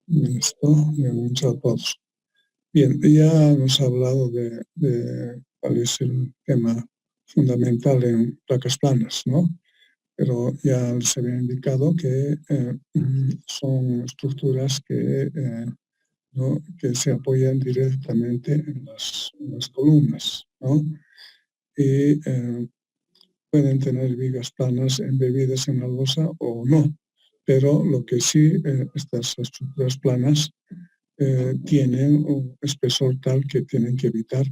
Listo, bien, muchas a todos. Bien, ya hemos hablado de cuál es el tema fundamental en placas planas, ¿no? Pero ya les había indicado que son estructuras ¿no? que se apoyan directamente en las columnas, ¿no? Y pueden tener vigas planas embebidas en la losa o no, pero lo que sí, estas estructuras planas tienen un espesor tal que tienen que evitar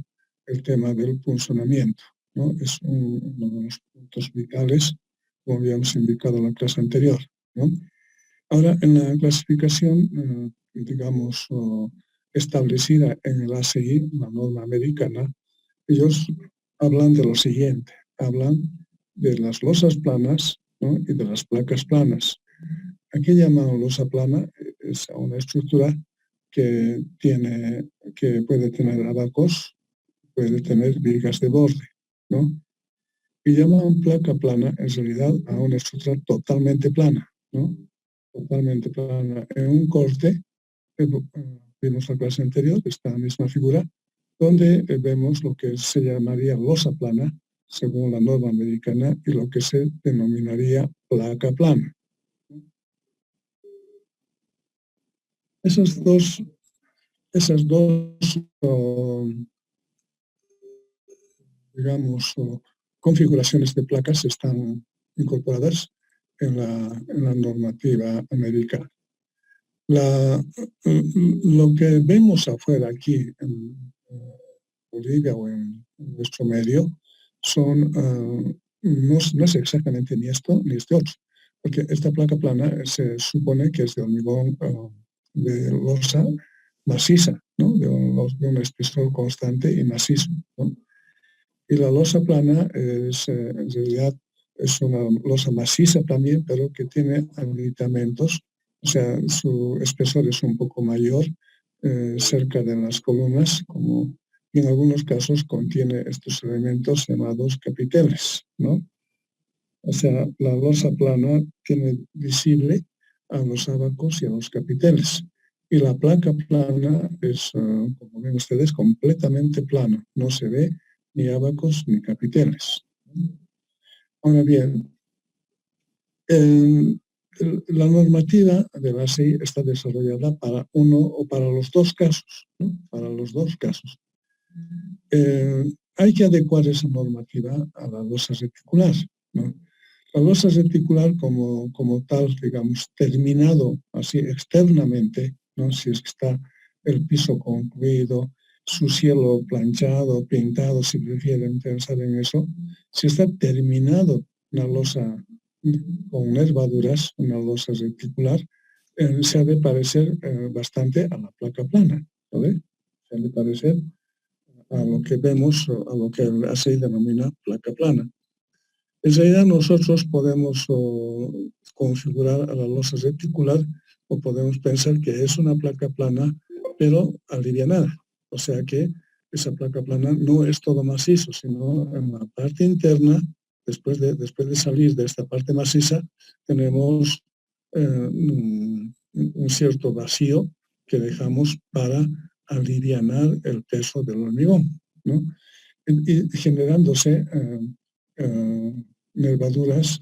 el tema del punzonamiento, ¿no? Es uno de los puntos vitales, como habíamos indicado en la clase anterior, ¿no? Ahora, en la clasificación, digamos, establecida en el ASI, la norma americana, ellos hablan de lo siguiente, hablan de las losas planas, ¿no? Y de las placas planas. Aquí llaman losa plana es una estructura que puede tener abacos, puede tener vigas de borde, ¿no? Y llaman placa plana en realidad a una estructura totalmente plana, ¿no? Totalmente plana. En un corte, vimos la clase anterior, esta misma figura, donde vemos lo que se llamaría losa plana, según la norma americana, y lo que se denominaría placa plana. Esas dos digamos, configuraciones de placas están incorporadas en la normativa americana. Lo que vemos afuera aquí en Bolivia o en nuestro medio no es exactamente ni esto ni este otro, porque esta placa plana se supone que es de hormigón de losa maciza, ¿no? de un espesor constante y macizo, ¿no? Y la losa plana en realidad es una losa maciza también, pero que tiene aditamentos, o sea, su espesor es un poco mayor cerca de las columnas, como y en algunos casos contiene estos elementos llamados capiteles, ¿no? O sea, la losa plana tiene visible a los abacos y a los capiteles. Y la placa plana es, como ven ustedes, completamente plana. No se ve ni abacos ni capiteles. Ahora bien, la normativa de la SEI está desarrollada para uno o para los dos casos, ¿no? Para los dos casos. Hay que adecuar esa normativa a la losa reticular, ¿no? La losa reticular como tal, digamos, terminado así externamente, ¿no? Si es que está el piso concluido, su cielo planchado, pintado, si prefieren pensar en eso, si está terminado una losa con nervaduras, una losa reticular, se ha de parecer bastante a la placa plana, ¿vale? Se ha de parecer a lo que vemos, a lo que se denomina placa plana. En realidad nosotros podemos configurar a la losa reticular o podemos pensar que es una placa plana, pero alivianada. O sea que esa placa plana no es todo macizo, sino en la parte interna, después de salir de esta parte maciza, tenemos un cierto vacío que dejamos para alivianar el peso del hormigón, ¿no? Y generándose nervaduras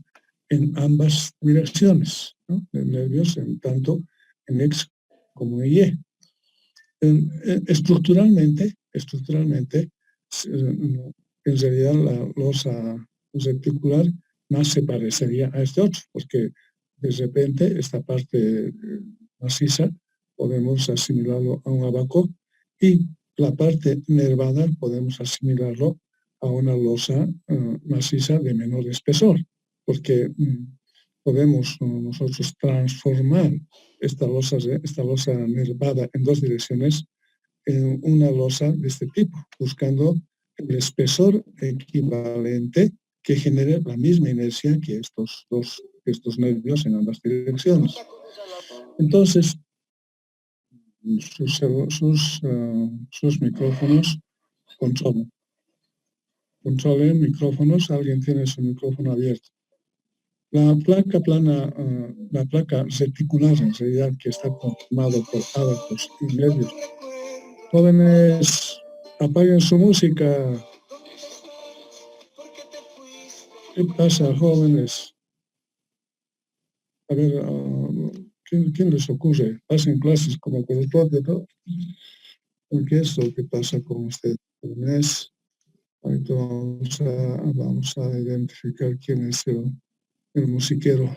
en ambas direcciones, ¿no? De nervios tanto en X como en Y. Estructuralmente, en realidad la losa reticular más se parecería a este otro, porque de repente esta parte maciza podemos asimilarlo a un abaco y la parte nervada podemos asimilarlo a una losa maciza de menor espesor, porque podemos nosotros transformar esta losa nervada en dos direcciones en una losa de este tipo, buscando el espesor equivalente que genere la misma inercia que estos nervios en ambas direcciones. Entonces, sus micrófonos controlen micrófonos, alguien tiene su micrófono abierto. La placa plana, la placa reticular en realidad, que está conformado por ábacos y medios. Jóvenes, apaguen su música. ¿Qué pasa, jóvenes? A ver, ¿quién les ocurre? Pasen clases como con el propio, ¿no? ¿Qué es lo que pasa con usted? Jóvenes, ahorita vamos a identificar quién es el musiquero.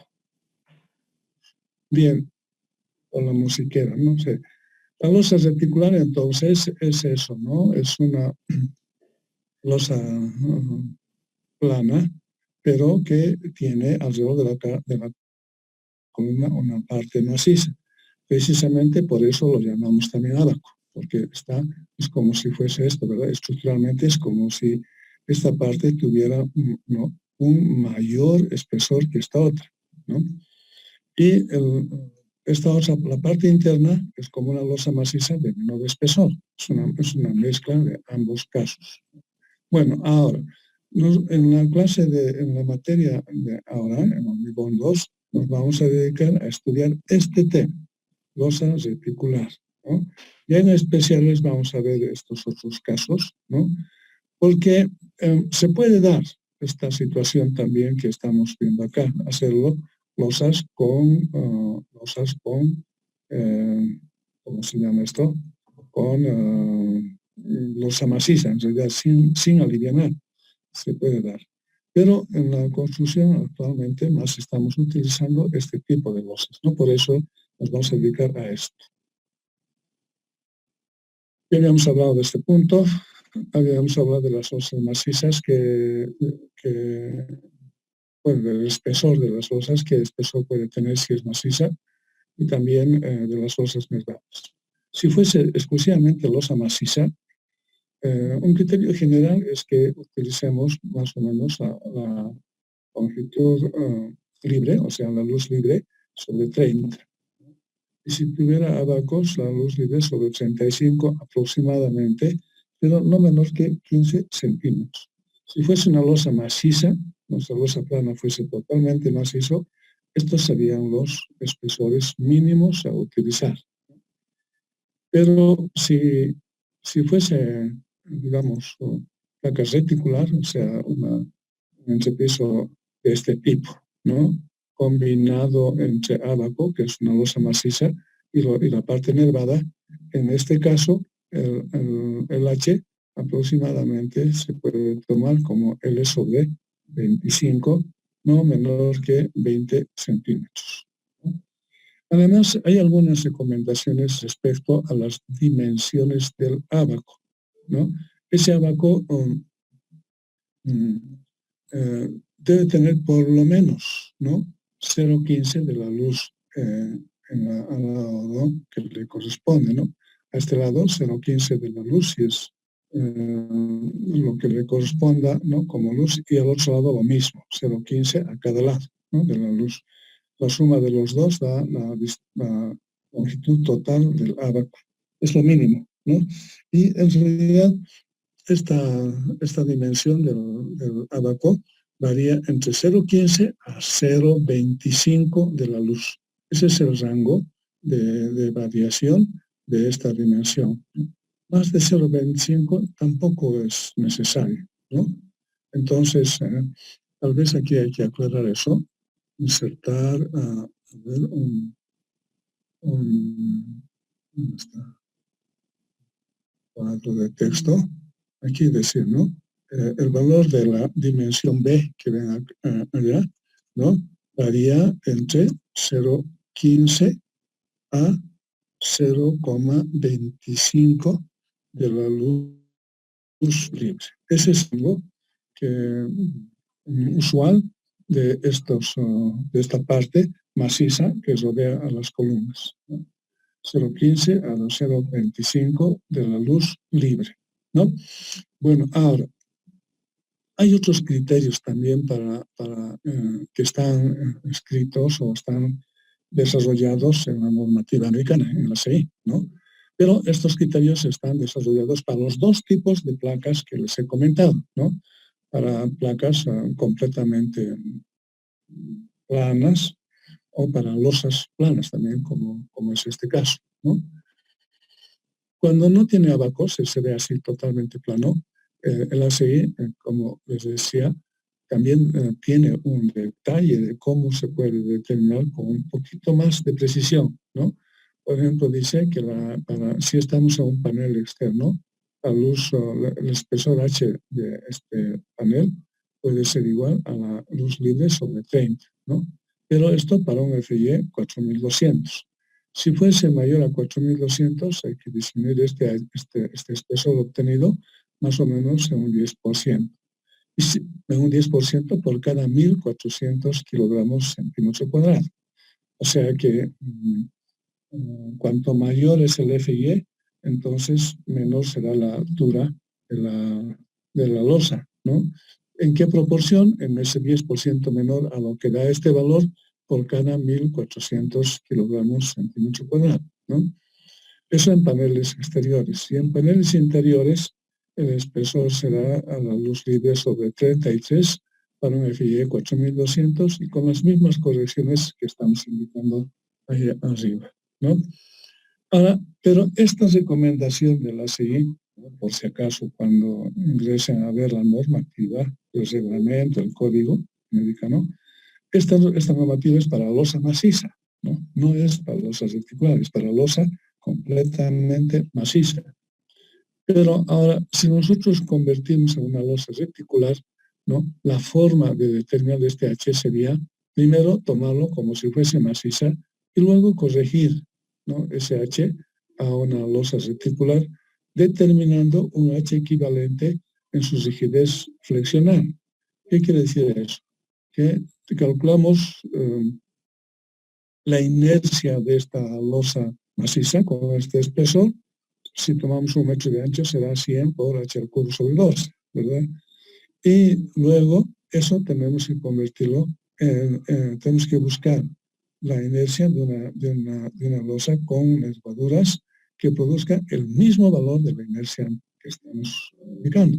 Bien, o la musiquera, no sé. La losa reticular, entonces, es eso, ¿no? Es una losa plana, pero que tiene alrededor de la columna una parte maciza. Precisamente por eso lo llamamos también ábaco, porque es como si fuese esto, ¿verdad? Estructuralmente es como si esta parte tuviera un mayor espesor que esta otra, ¿no? Y esta otra, la parte interna, es como una losa maciza de menor espesor. Es una mezcla de ambos casos. Bueno, ahora, en la materia de ahora, en el nivel 2, nos vamos a dedicar a estudiar este tema, losa reticular, ¿no? Y en especiales vamos a ver estos otros casos, ¿no? Porque se puede dar esta situación también que estamos viendo acá, hacerlo losas con ¿cómo se llama esto? Con losa maciza, en realidad sin alivianar, se puede dar. Pero en la construcción actualmente más estamos utilizando este tipo de losas, ¿no? Por eso nos vamos a dedicar a esto. Ya habíamos hablado de este punto, habíamos hablado de las losas macizas bueno, del espesor de las losas, qué espesor puede tener si es maciza, y también de las losas membranas. Si fuese exclusivamente losa maciza, un criterio general es que utilicemos más o menos la longitud libre, o sea, la luz libre sobre 30. Y si tuviera abacos, la luz libre sobre 35 aproximadamente, pero no menor que 15 centímetros. Si fuese una losa maciza, nuestra losa plana fuese totalmente macizo, estos serían los espesores mínimos a utilizar. Pero si fuese, digamos, placa reticular, o sea, un entrepiso de este tipo, ¿no? Combinado entre ábaco, que es una losa maciza, y la parte nervada, en este caso, el H aproximadamente se puede tomar como L sobre 25, no menor que 20 centímetros. Además, hay algunas recomendaciones respecto a las dimensiones del ábaco, ¿no? Ese ábaco debe tener por lo menos, ¿no? 0,15 de la luz al lado, ¿no? Que le corresponde, ¿no? A este lado 0,15 de la luz, si es lo que le corresponda, ¿no? Como luz, y al otro lado lo mismo, 0,15 a cada lado, ¿no? De la luz. La suma de los dos da la longitud total del ábaco. Es lo mínimo, ¿no? Y en realidad esta dimensión del ábaco varía entre 0,15 a 0,25 de la luz. Ese es el rango de variación de esta dimensión. Más de 0,25 tampoco es necesario, ¿no? Entonces, tal vez aquí hay que aclarar eso, insertar a ver, ¿dónde está? Cuadro de texto. Aquí decir, ¿no? El valor de la dimensión B que ven allá, ¿no? Varía entre 0,15 a 0,25 de la luz libre. Ese es algo que usual de esta parte maciza que rodea a las columnas, ¿no? 0,15 a 0,25 de la luz libre, ¿no? Bueno, ahora, hay otros criterios también que están escritos o están desarrollados en la normativa americana, en la CI, ¿no? Pero estos criterios están desarrollados para los dos tipos de placas que les he comentado, ¿no? Para placas completamente planas o para losas planas también, como es este caso, ¿no? Cuando no tiene abacos, se ve así totalmente plano. El ASI, como les decía, también tiene un detalle de cómo se puede determinar con un poquito más de precisión, ¿no? Por ejemplo, dice que si estamos en un panel externo, el espesor H de este panel puede ser igual a la luz libre sobre 30, ¿no? Pero esto para un FIE 4200. Si fuese mayor a 4200, hay que disminuir este espesor obtenido más o menos en un 10%. En un 10% por cada 1.400 kilogramos centímetro cuadrado. O sea que cuanto mayor es el FIE, entonces menor será la altura de la losa, ¿no? ¿En qué proporción? En ese 10% menor a lo que da este valor por cada 1.400 kilogramos centímetro cuadrado, ¿no? Eso en paneles exteriores. Y en paneles interiores, el espesor será a la luz libre sobre 33 para un FIE 4200 y con las mismas correcciones que estamos indicando ahí arriba, ¿no? Ahora, pero esta recomendación de la CI, ¿no? Por si acaso cuando ingresen a ver la normativa, el reglamento, el código americano, esta normativa es para losa maciza, ¿no? No es para losas reticulares, para losa completamente maciza. Pero ahora, si nosotros convertimos a una losa reticular, ¿no? La forma de determinar este H sería, primero, tomarlo como si fuese maciza y luego corregir, ¿no? Ese H a una losa reticular, determinando un H equivalente en su rigidez flexional. ¿Qué quiere decir eso? Que calculamos la inercia de esta losa maciza con este espesor. Si tomamos 1 metro de ancho será 100 por h al cubo sobre 2, ¿verdad? Y luego eso tenemos que convertirlo tenemos que buscar la inercia de una losa con nervaduras que produzca el mismo valor de la inercia que estamos indicando,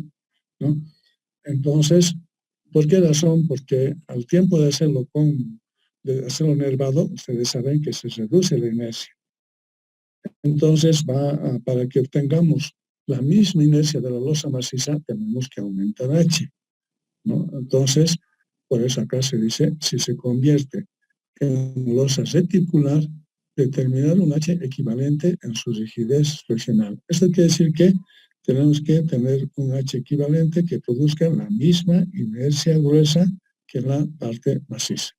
¿no? Entonces, ¿por qué razón? Porque al tiempo de hacerlo nervado, ustedes saben que se reduce la inercia. Entonces, para que obtengamos la misma inercia de la losa maciza, tenemos que aumentar H, ¿no? Entonces, por eso acá se dice, si se convierte en losa reticular, determinar un H equivalente en su rigidez flexional. Esto quiere decir que tenemos que tener un H equivalente que produzca la misma inercia gruesa que la parte maciza.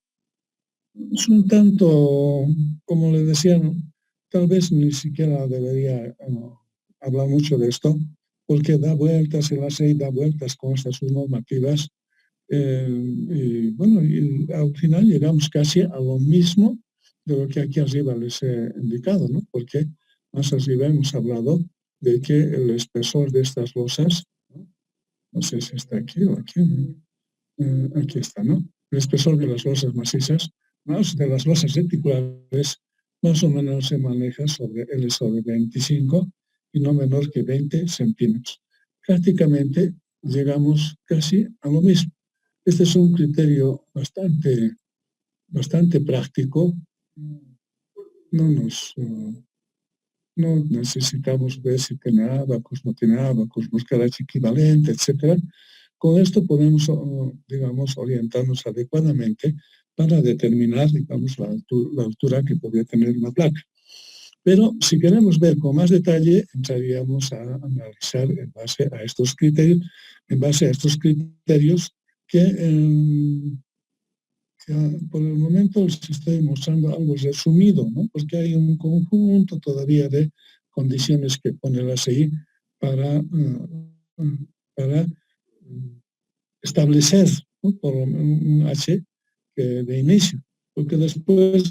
Es un tanto, como les decía, tal vez ni siquiera debería hablar mucho de esto, porque da vueltas, el ASEI da vueltas con estas normativas, y bueno, y al final llegamos casi a lo mismo de lo que aquí arriba les he indicado, ¿no? Porque más arriba hemos hablado de que el espesor de estas losas, no sé si está aquí o aquí, aquí está, ¿no? El espesor de las losas macizas, más de las losas reticulares, más o menos se maneja sobre L sobre 25 y no menor que 20 centímetros. Prácticamente llegamos casi a lo mismo. Este es un criterio bastante práctico. No necesitamos ver si tiene abacus, no tiene abacus, buscar H equivalente, etc. Con esto podemos, digamos, orientarnos adecuadamente para determinar, digamos, la altura que podría tener una placa. Pero si queremos ver con más detalle, entraríamos a analizar en base a estos criterios, que por el momento les estoy mostrando algo resumido, ¿no? Porque hay un conjunto todavía de condiciones que pone la CI para establecer, ¿no? Por un H de inicio, porque después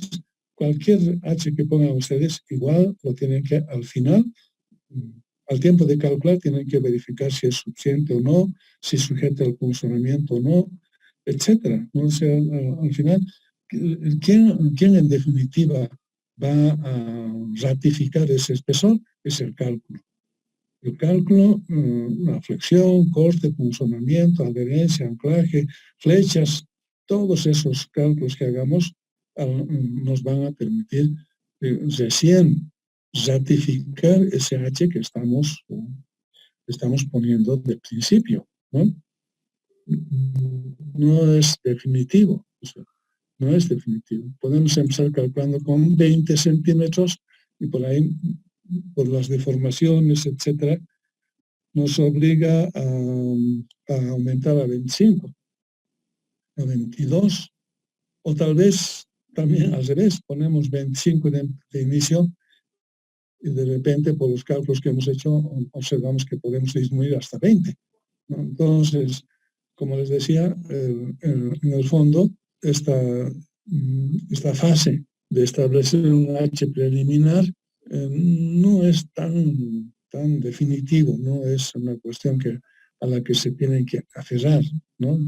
cualquier H que pongan ustedes, igual lo tienen que al final, al tiempo de calcular, tienen que verificar si es suficiente o no, si sujeta el funcionamiento o no, etcétera. ¿No? O sea, al final, ¿quién en definitiva va a ratificar ese espesor? Es el cálculo. El cálculo, la flexión, corte, funcionamiento, adherencia, anclaje, flechas, todos esos cálculos que hagamos nos van a permitir recién ratificar ese H que estamos poniendo de principio, ¿no? No es definitivo, o sea, no es definitivo. Podemos empezar calculando con 20 centímetros y por ahí, por las deformaciones, etcétera, nos obliga a aumentar a 25, a 22, o tal vez también al revés, ponemos 25 de inicio y de repente por los cálculos que hemos hecho observamos que podemos disminuir hasta 20, ¿no? Entonces, como les decía, en el fondo, esta fase de establecer un H preliminar no es tan definitivo, no es una cuestión a la que se tienen que aferrar, ¿no?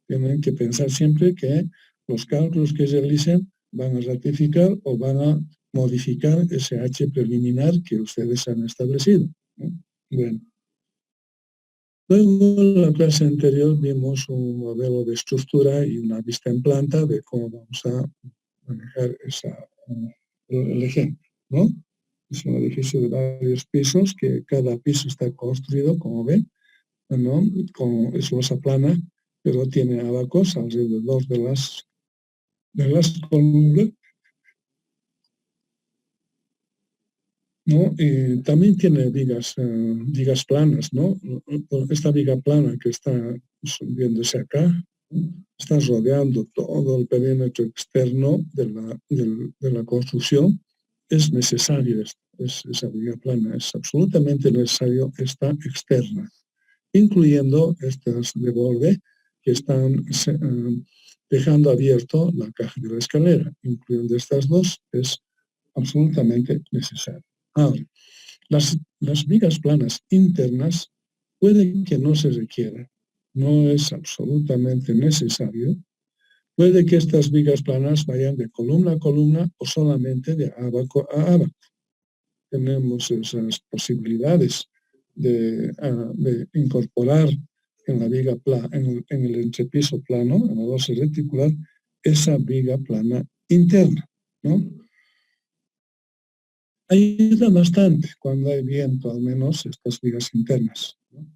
Tienen que pensar siempre que los cálculos que realicen van a ratificar o van a modificar ese H preliminar que ustedes han establecido, ¿no? Bueno. Luego, en la clase anterior vimos un modelo de estructura y una vista en planta de cómo vamos a manejar el ejemplo, ¿no? Es un edificio de varios pisos, que cada piso está construido, como ven, ¿no? Es losa plana, pero tiene abacos alrededor de las columnas, ¿no? Y también tiene vigas planas, ¿no? Esta viga plana que está viéndose acá, ¿no? Está rodeando todo el perímetro externo de la construcción. Es necesario esa viga plana, es absolutamente necesario esta externa, incluyendo estas de borde que están dejando abierto la caja de la escalera. Incluyendo estas dos, es absolutamente necesario. Ahora, las vigas planas internas pueden que no se requieran, no es absolutamente necesario. Puede que estas vigas planas vayan de columna a columna o solamente de abaco a abaco. Tenemos esas posibilidades de incorporar en la viga plana, en el entrepiso plano, en la base reticular, esa viga plana interna, ¿no? Ayuda bastante cuando hay viento, al menos estas vigas internas, ¿no?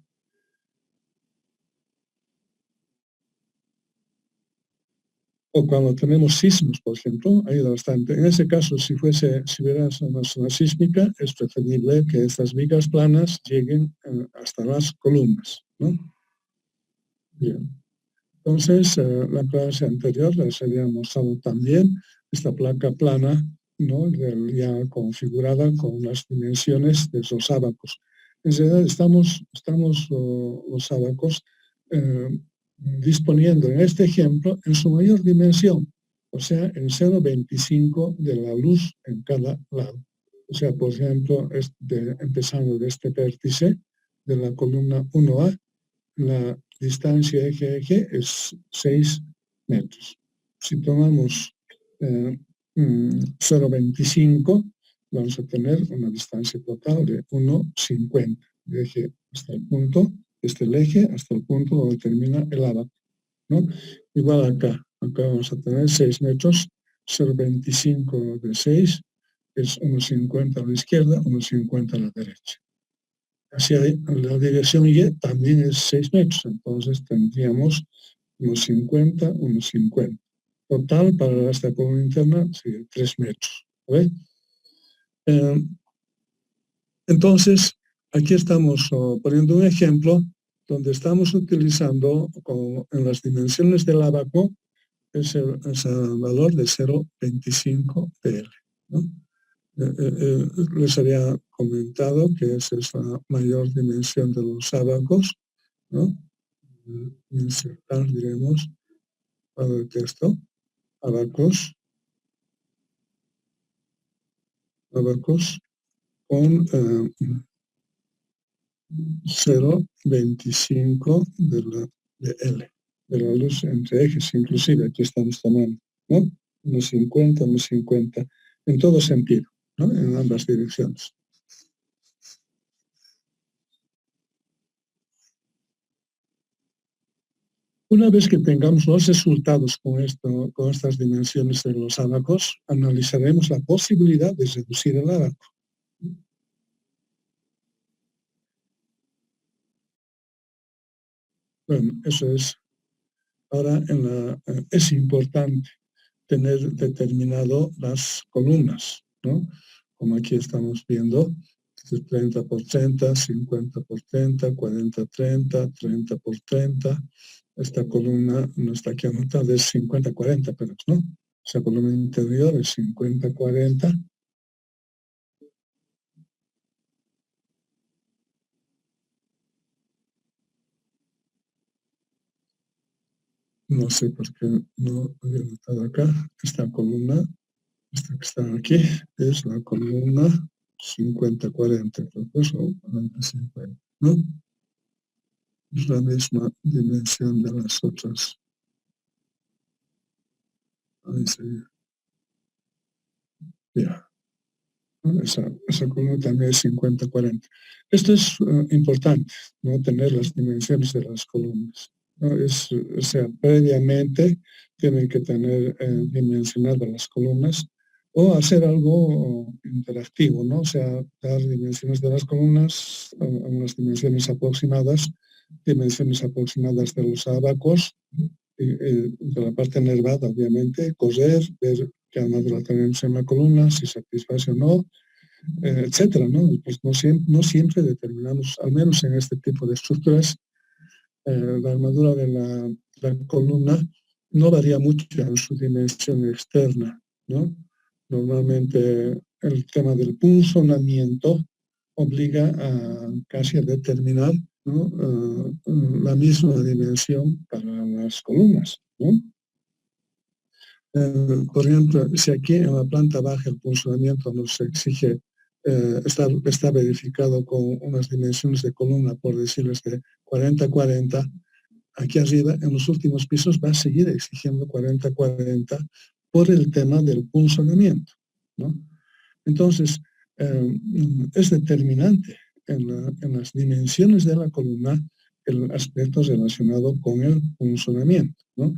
O cuando tenemos sismos, por ejemplo, ayuda bastante. En ese caso, si hubiera una zona sísmica, es preferible que estas vigas planas lleguen hasta las columnas, ¿no? Bien. Entonces, la clase anterior les había mostrado también esta placa plana, ¿no? Ya configurada con las dimensiones de esos ábacos. En realidad estamos los ábacos disponiendo en este ejemplo en su mayor dimensión, o sea, en 0,25 de la luz en cada lado. O sea, por ejemplo, empezando de este vértice de la columna 1A, la distancia eje-eje es 6 metros. Si tomamos 0,25, vamos a tener una distancia total de 1,50. De eje hasta el punto, el eje hasta el punto donde termina el abaco, ¿no? Igual acá vamos a tener 6 metros, 0,25 de 6 es 1,50 a la izquierda, 1,50 a la derecha. Hacia la dirección Y también es 6 metros, entonces tendríamos unos 50. Total, para esta columna interna, sería 3 metros. ¿Vale? Entonces, aquí estamos poniendo un ejemplo donde estamos utilizando en las dimensiones del abaco ese valor de 0,25 PL, ¿no? Les había comentado que esa es la mayor dimensión de los abacos, ¿no? Insertar, diremos, cuadro de texto, abacos con 0,25 de L, de la luz entre ejes, inclusive aquí estamos tomando, ¿no? Unos 50, en todo sentido, ¿no? En ambas direcciones. Una vez que tengamos los resultados con estas dimensiones de los ábacos, analizaremos la posibilidad de reducir el ábaco. Bueno, eso es. Ahora es importante tener determinado las columnas, ¿no? Como aquí estamos viendo, 30 por 30, 50 por 30, 40, 30, 30 por 30. Esta columna no está aquí anotada, es 50-40, pero no. Esa columna interior es 50-40. No sé por qué no había notado acá. Esta columna, esta que está aquí, es la columna 50-40, o 40-50, ¿no? Es la misma dimensión de las otras. Ahí sería. Ya. Esa columna también es 50-40. Esto es importante, ¿no? Tener las dimensiones de las columnas, ¿no? O sea, previamente tienen que tener dimensionadas las columnas o hacer algo interactivo, ¿no? O sea, dar dimensiones de las columnas, unas dimensiones aproximadas de los abacos, de la parte nervada, obviamente, correr, ver qué armadura tenemos en la columna, si satisface o no, etcétera, ¿no? Pues no siempre determinamos, al menos en este tipo de estructuras, la armadura de la columna no varía mucho en su dimensión externa, ¿no? Normalmente el tema del punzonamiento obliga a casi a determinar, ¿no? La misma dimensión para las columnas, ¿no? Por ejemplo, si aquí en la planta baja el funcionamiento nos exige, está verificado con unas dimensiones de columna, por decirles, de 40-40, aquí arriba, en los últimos pisos, va a seguir exigiendo 40-40 por el tema del funcionamiento, ¿no? Entonces, es determinante en las dimensiones de la columna el aspecto relacionado con el funcionamiento, ¿no?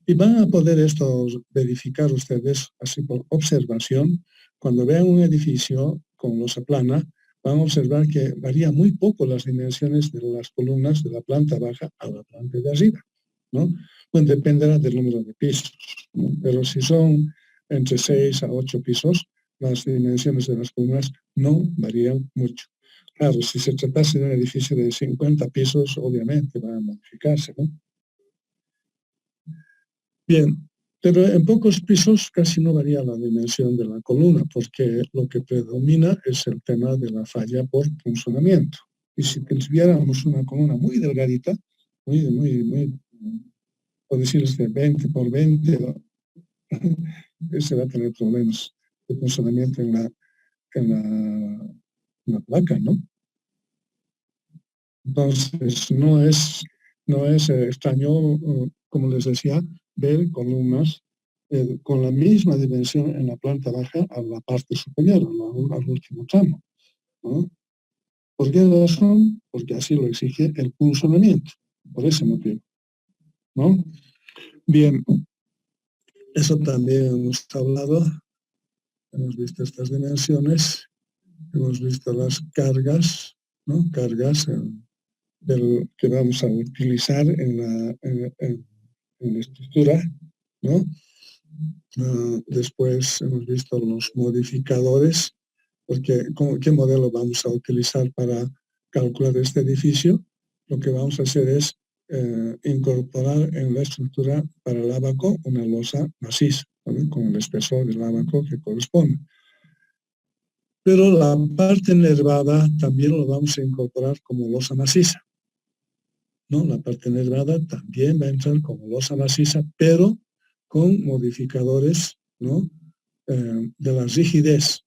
Y van a poder esto verificar ustedes así por observación. Cuando vean un edificio con losa plana, van a observar que varía muy poco las dimensiones de las columnas de la planta baja a la planta de arriba, ¿no? Pues dependerá del número de pisos, ¿no? Pero si son entre 6 a 8 pisos, las dimensiones de las columnas no varían mucho. Claro, si se tratase de un edificio de 50 pisos, obviamente van a modificarse, ¿no? Bien, pero en pocos pisos casi no varía la dimensión de la columna, porque lo que predomina es el tema de la falla por funcionamiento. Y si tuviéramos una columna muy delgadita, muy, por decirles de 20 por 20, se va a tener problemas de funcionamiento en la placa, ¿no? Entonces, no es extraño, como les decía, ver columnas con la misma dimensión en la planta baja a la parte superior, al último tramo, ¿no? ¿Por qué razón? Porque así lo exige el funcionamiento, por ese motivo, ¿no? Bien, eso también hemos hablado, hemos visto estas dimensiones, hemos visto las cargas, ¿no? Cargas que vamos a utilizar en la estructura, ¿no? Después hemos visto los modificadores, porque ¿qué modelo vamos a utilizar para calcular este edificio? Lo que vamos a hacer es incorporar en la estructura para el ábaco una losa maciza, ¿vale? Con el espesor del ábaco que corresponde. Pero la parte nervada también lo vamos a incorporar como losa maciza, ¿no? La parte nervada también va a entrar como losa maciza, pero con modificadores, ¿no? De la rigidez,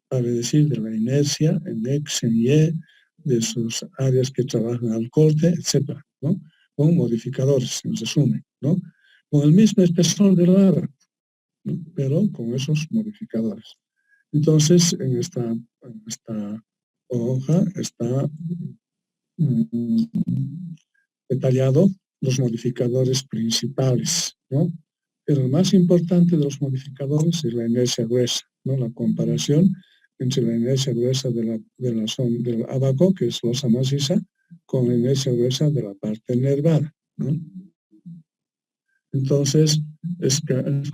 vale decir, de la inercia en X, en Y, de sus áreas que trabajan al corte, etcétera, ¿no? Con modificadores, en resumen, ¿no? Con el mismo espesor de la área, ¿no? Pero con esos modificadores. Entonces, en esta hoja está detallado los modificadores principales, ¿no? Pero el más importante de los modificadores es la inercia gruesa, ¿no? La comparación entre la inercia gruesa del abaco, que es losa maciza, con la inercia gruesa de la parte nervada, ¿no? Entonces, es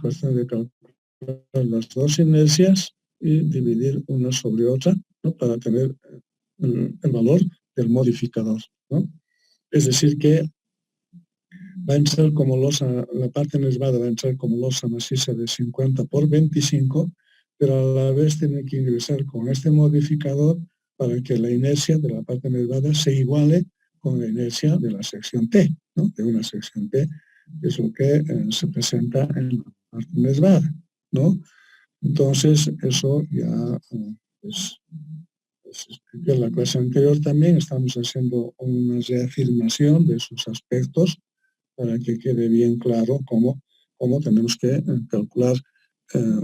cuestión de calcular las dos inercias y dividir una sobre otra, ¿no? Para tener el valor del modificador, ¿no? Es decir, que va a entrar como losa, la parte nervada va a entrar como losa maciza de 50 por 25, pero a la vez tiene que ingresar con este modificador para que la inercia de la parte nervada se iguale con la inercia de la sección T, ¿no? De una sección T, que es lo que se presenta en la parte nervada, ¿no? Entonces, eso ya pues, expliqué en la clase anterior también, estamos haciendo una reafirmación de esos aspectos para que quede bien claro cómo tenemos que calcular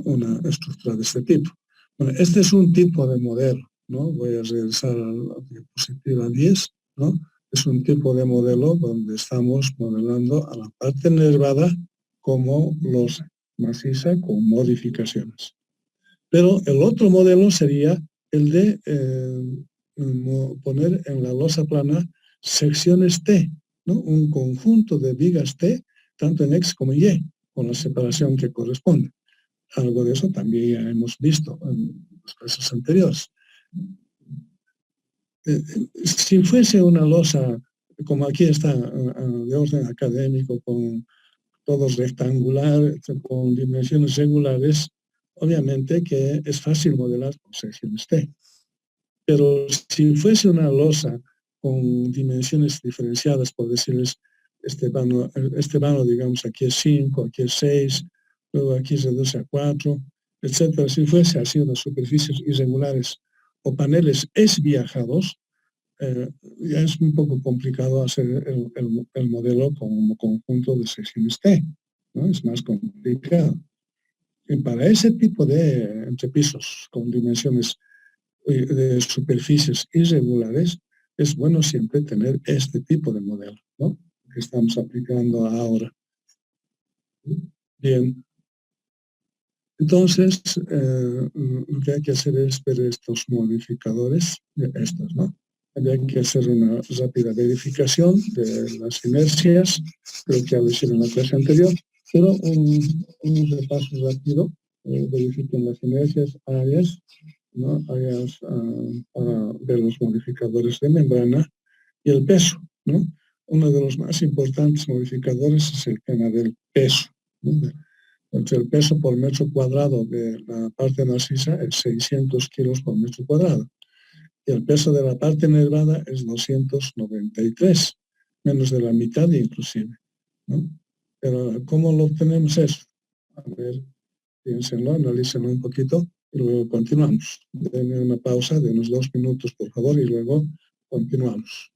una estructura de este tipo. Bueno, este es un tipo de modelo, ¿no? Voy a regresar a la diapositiva 10, ¿no? Es un tipo de modelo donde estamos modelando a la parte nervada como losa maciza con modificaciones. Pero el otro modelo sería el de poner en la losa plana secciones T, ¿no? Un conjunto de vigas T, tanto en X como Y, con la separación que corresponde. Algo de eso también ya hemos visto en los casos anteriores. Si fuese una losa, como aquí está, de orden académico, con todo rectangular, con dimensiones regulares, obviamente que es fácil modelar con secciones T. Pero si fuese una losa con dimensiones diferenciadas, por decirles, este vano, digamos, aquí es 5, aquí es 6, luego aquí se reduce a 4, etcétera. Si fuese así unas superficies irregulares o paneles esviajados, ya es un poco complicado hacer el modelo como conjunto de secciones T, ¿no? Es más complicado. Y para ese tipo de entrepisos con dimensiones de superficies irregulares, es bueno siempre tener este tipo de modelo, ¿no? Que estamos aplicando ahora. Bien, entonces lo que hay que hacer es ver estos modificadores, estos, ¿no? Había que hacer una rápida verificación de las inercias, creo que ya lo hicieron en la clase anterior, pero un repaso rápido, verifiquen las inercias, áreas, ¿no? Áreas para ver los modificadores de membrana y el peso, ¿no? Uno de los más importantes modificadores es el tema del peso, ¿no? Entonces, el peso por metro cuadrado de la parte maciza es 600 kilos por metro cuadrado y el peso de la parte nervada es 293, menos de la mitad inclusive, ¿no? Pero ¿cómo lo obtenemos eso? A ver, piénsenlo, analícenlo un poquito y luego continuamos. Denme una pausa de unos 2 minutos, por favor, y luego continuamos.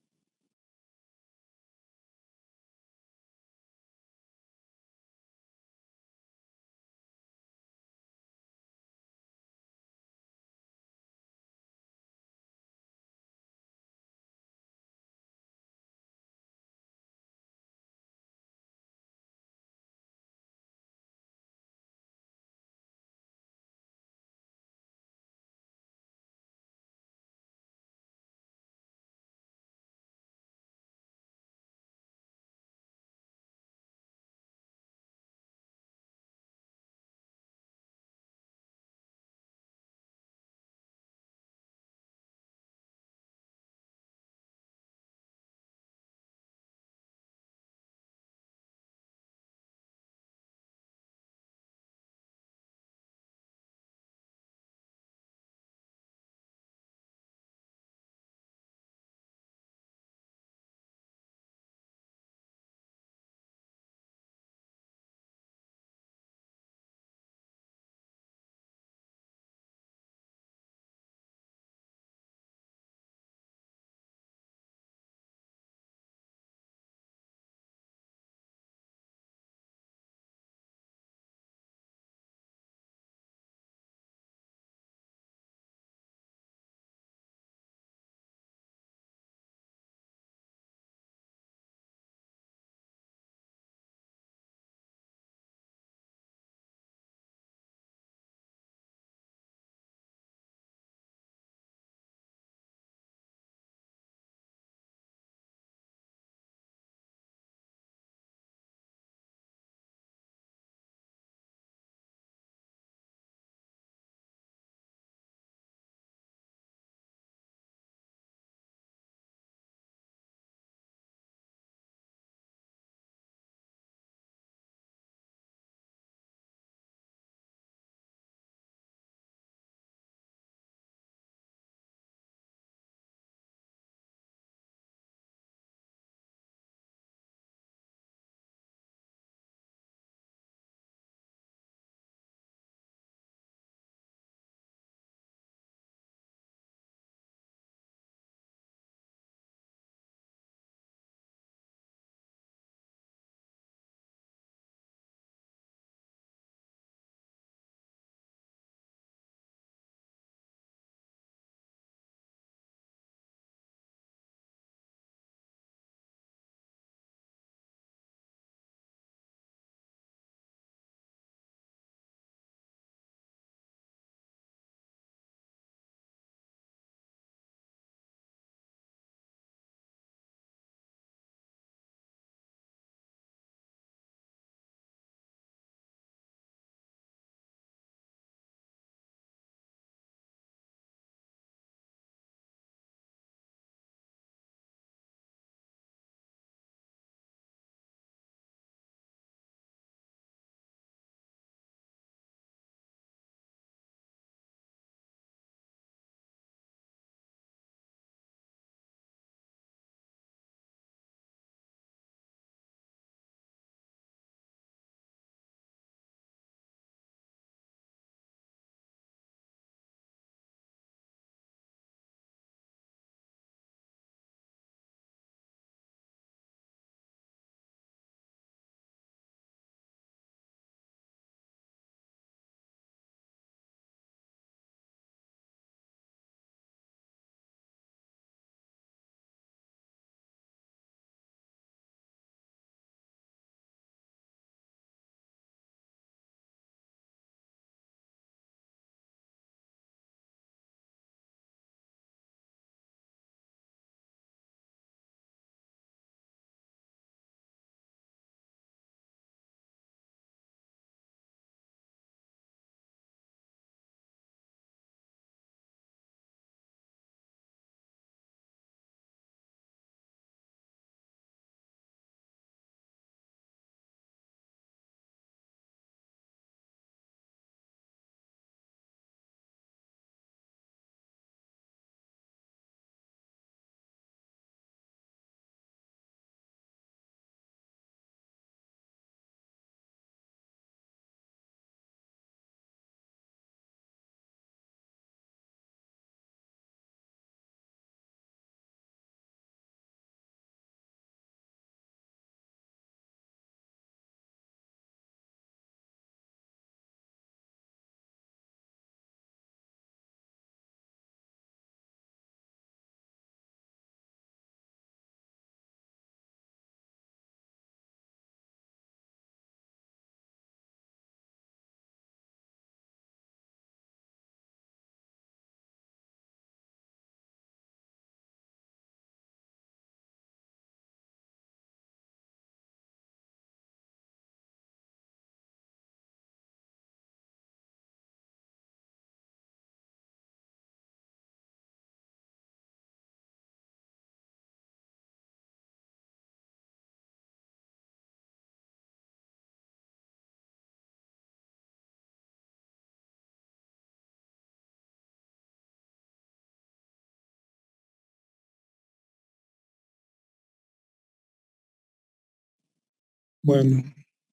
Bueno,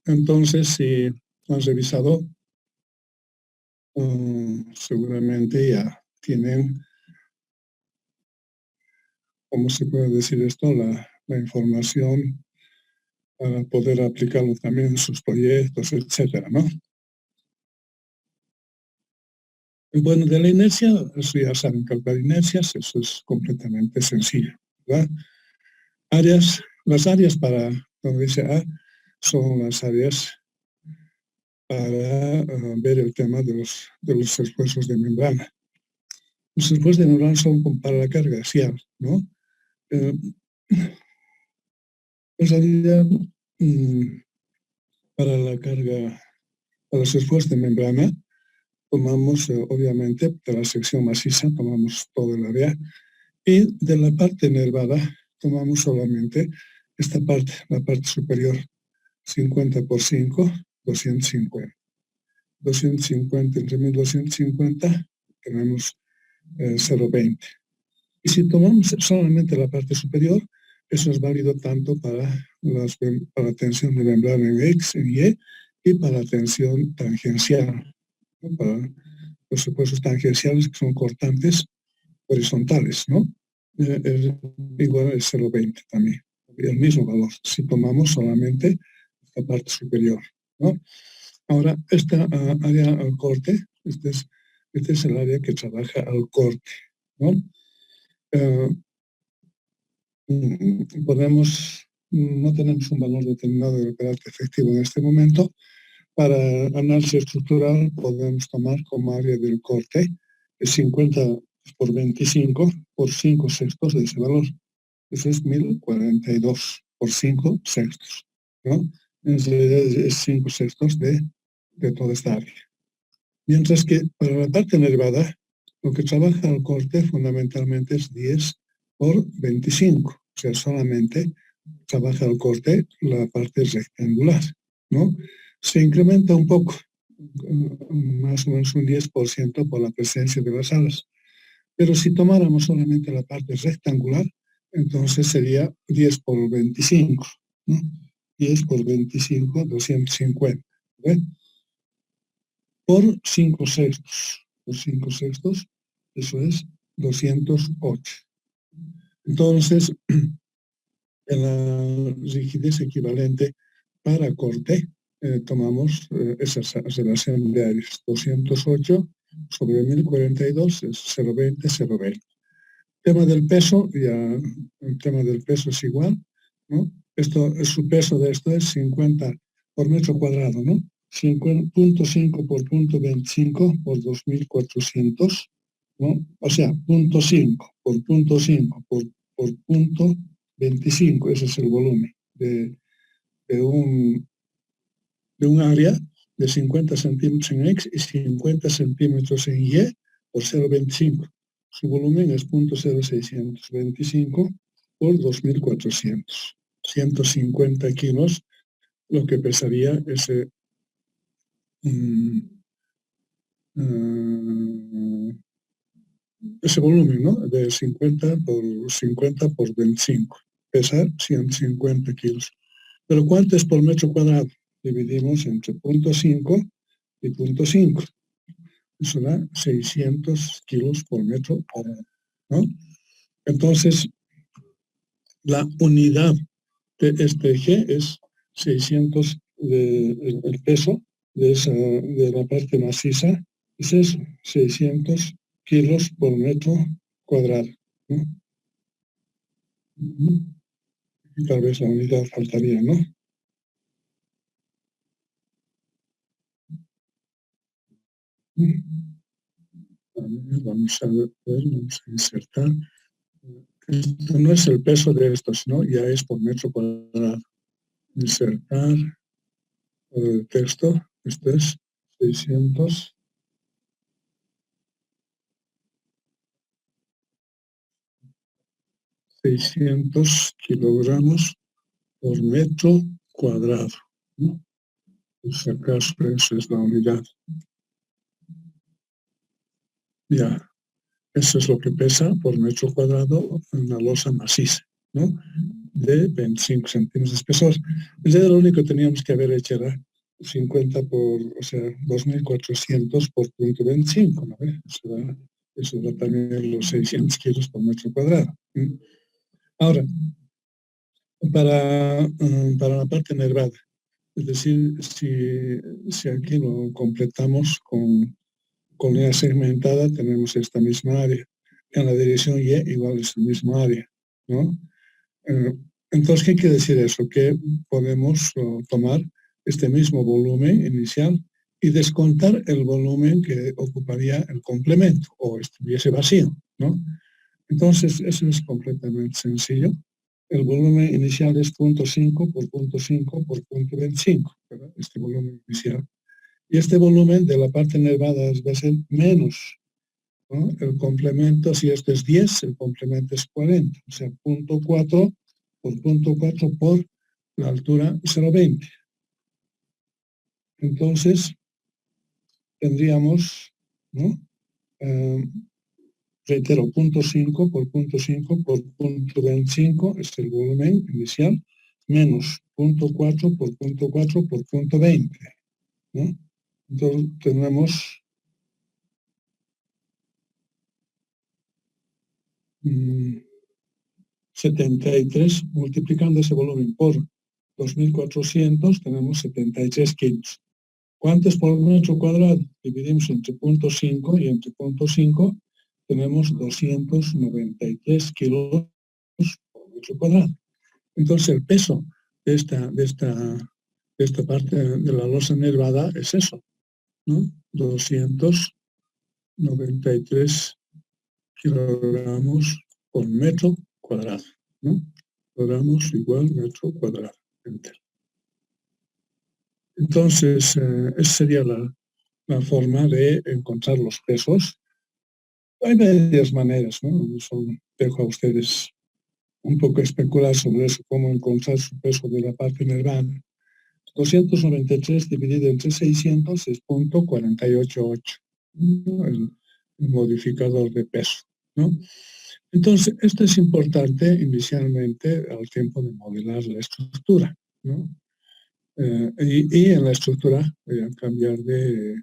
entonces si han revisado, seguramente ya tienen, ¿cómo se puede decir esto? La información para poder aplicarlo también en sus proyectos, etcétera, ¿no? Bueno, de la inercia, eso ya saben, calcular inercias, eso es completamente sencillo, ¿verdad? Las áreas para, donde dice A, son las áreas para ver el tema de los esfuerzos de membrana. Los esfuerzos de membrana son para la carga axial, ¿no? Eh, en realidad, para la carga, para los esfuerzos de membrana, tomamos, obviamente, de la sección maciza, tomamos todo el área, y de la parte nervada, tomamos solamente esta parte, la parte superior, 50 por 5, 250. 250, entre 1250, tenemos 0,20. Y si tomamos solamente la parte superior, eso es válido tanto para la tensión de membrana en X, en Y, y para la tensión tangencial, ¿no? Para los supuestos tangenciales que son cortantes horizontales, ¿no? Es igual al 0,20 también, el mismo valor, si tomamos solamente la parte superior, ¿no? Ahora, esta área al corte, este es el área que trabaja al corte, ¿no? Uh, no tenemos un valor determinado del carácter efectivo en este momento. Para análisis estructural podemos tomar como área del corte 50 por 25 por 5 sextos de ese valor. Eso es 1042 por 5 sextos, ¿no? En realidad es 5 sextos de toda esta área. Mientras que para la parte nervada, lo que trabaja al corte fundamentalmente es 10 por 25. O sea, solamente trabaja al corte la parte rectangular, ¿no? Se incrementa un poco, más o menos un 10% por la presencia de las alas. Pero si tomáramos solamente la parte rectangular, entonces sería 10 por 25, ¿no? 10 por 25, 250. ¿Ve? Por 5 sextos. Por 5 sextos, eso es 208. Entonces, en la rigidez equivalente para corte, tomamos esa relación de áreas. 208 sobre 1042 es 0,20, 0,20. Tema del peso, ya el tema del peso es igual, ¿no? Su peso de esto es 50 por metro cuadrado, ¿no? 0,5 por 0,25 por 2.400, ¿no? O sea, 0,5 por 0,5 por 0,25, ese es el volumen de un área de 50 centímetros en X y 50 centímetros en Y por 0,25. Su volumen es 0,0625 por 2.400. 150 kilos, lo que pesaría ese, ese volumen, ¿no? De 50 por 25. Pesa 150 kilos. Pero ¿cuánto es por metro cuadrado? Dividimos entre 0,5 y 0,5. Eso da 600 kilos por metro cuadrado, ¿no? Entonces, la unidad de este eje es 600, el peso de la parte maciza es eso, 600 kilos por metro cuadrado, ¿no? Y tal vez la unidad faltaría, ¿no? Vamos a ver, vamos a insertar. Esto no es el peso de esto, sino ya es por metro cuadrado. Insertar el texto. Esto es 600 kilogramos por metro cuadrado, ¿no? Por si acaso, esa es la unidad. Ya, eso es lo que pesa por metro cuadrado una losa maciza, ¿no? de 25 centímetros de espesor. Entonces, lo único que teníamos que haber hecho era 50 por, o sea, 2.400 por punto 25, ¿no? Eso da también los 600 kilos por metro cuadrado. Ahora, para la parte nervada, es decir, si aquí lo completamos con línea segmentada, tenemos esta misma área. En la dirección Y igual es el mismo área, ¿no? Entonces, ¿qué quiere decir eso? Que podemos tomar este mismo volumen inicial y descontar el volumen que ocuparía el complemento o estuviese vacío, ¿no? Entonces, eso es completamente sencillo. El volumen inicial es 0.5 por 0.5 por 0.25, ¿verdad? Este volumen inicial. Y este volumen de la parte nervada va a ser menos, ¿no? El complemento, si esto es 10, el complemento es 40, o sea, 0.4 por 0.4 por la altura 0.20. Entonces, tendríamos, ¿no? Reitero, 0.5 por 0.5 por 0.25 es el volumen inicial, menos 0.4 por 0.4 por 0.20, ¿no? Entonces, tenemos 73, multiplicando ese volumen por 2.400, tenemos 73 kilos. ¿Cuánto es por metro cuadrado? Dividimos entre 0.5 y entre 0.5 tenemos 293 kilos por metro cuadrado. Entonces el peso de esta parte de la losa nervada es eso, ¿no? 293 kilogramos por metro cuadrado, ¿no? Kilogramos igual metro cuadrado entero. Entonces, esa sería la forma de encontrar los pesos. Hay varias maneras, ¿no? Dejo a ustedes un poco especular sobre eso, cómo encontrar su peso de la parte nervada. 293 dividido entre 600 es 0.488, ¿no? El modificador de peso, ¿no? Entonces, esto es importante inicialmente al tiempo de modelar la estructura, ¿no? Y en la estructura voy a cambiar de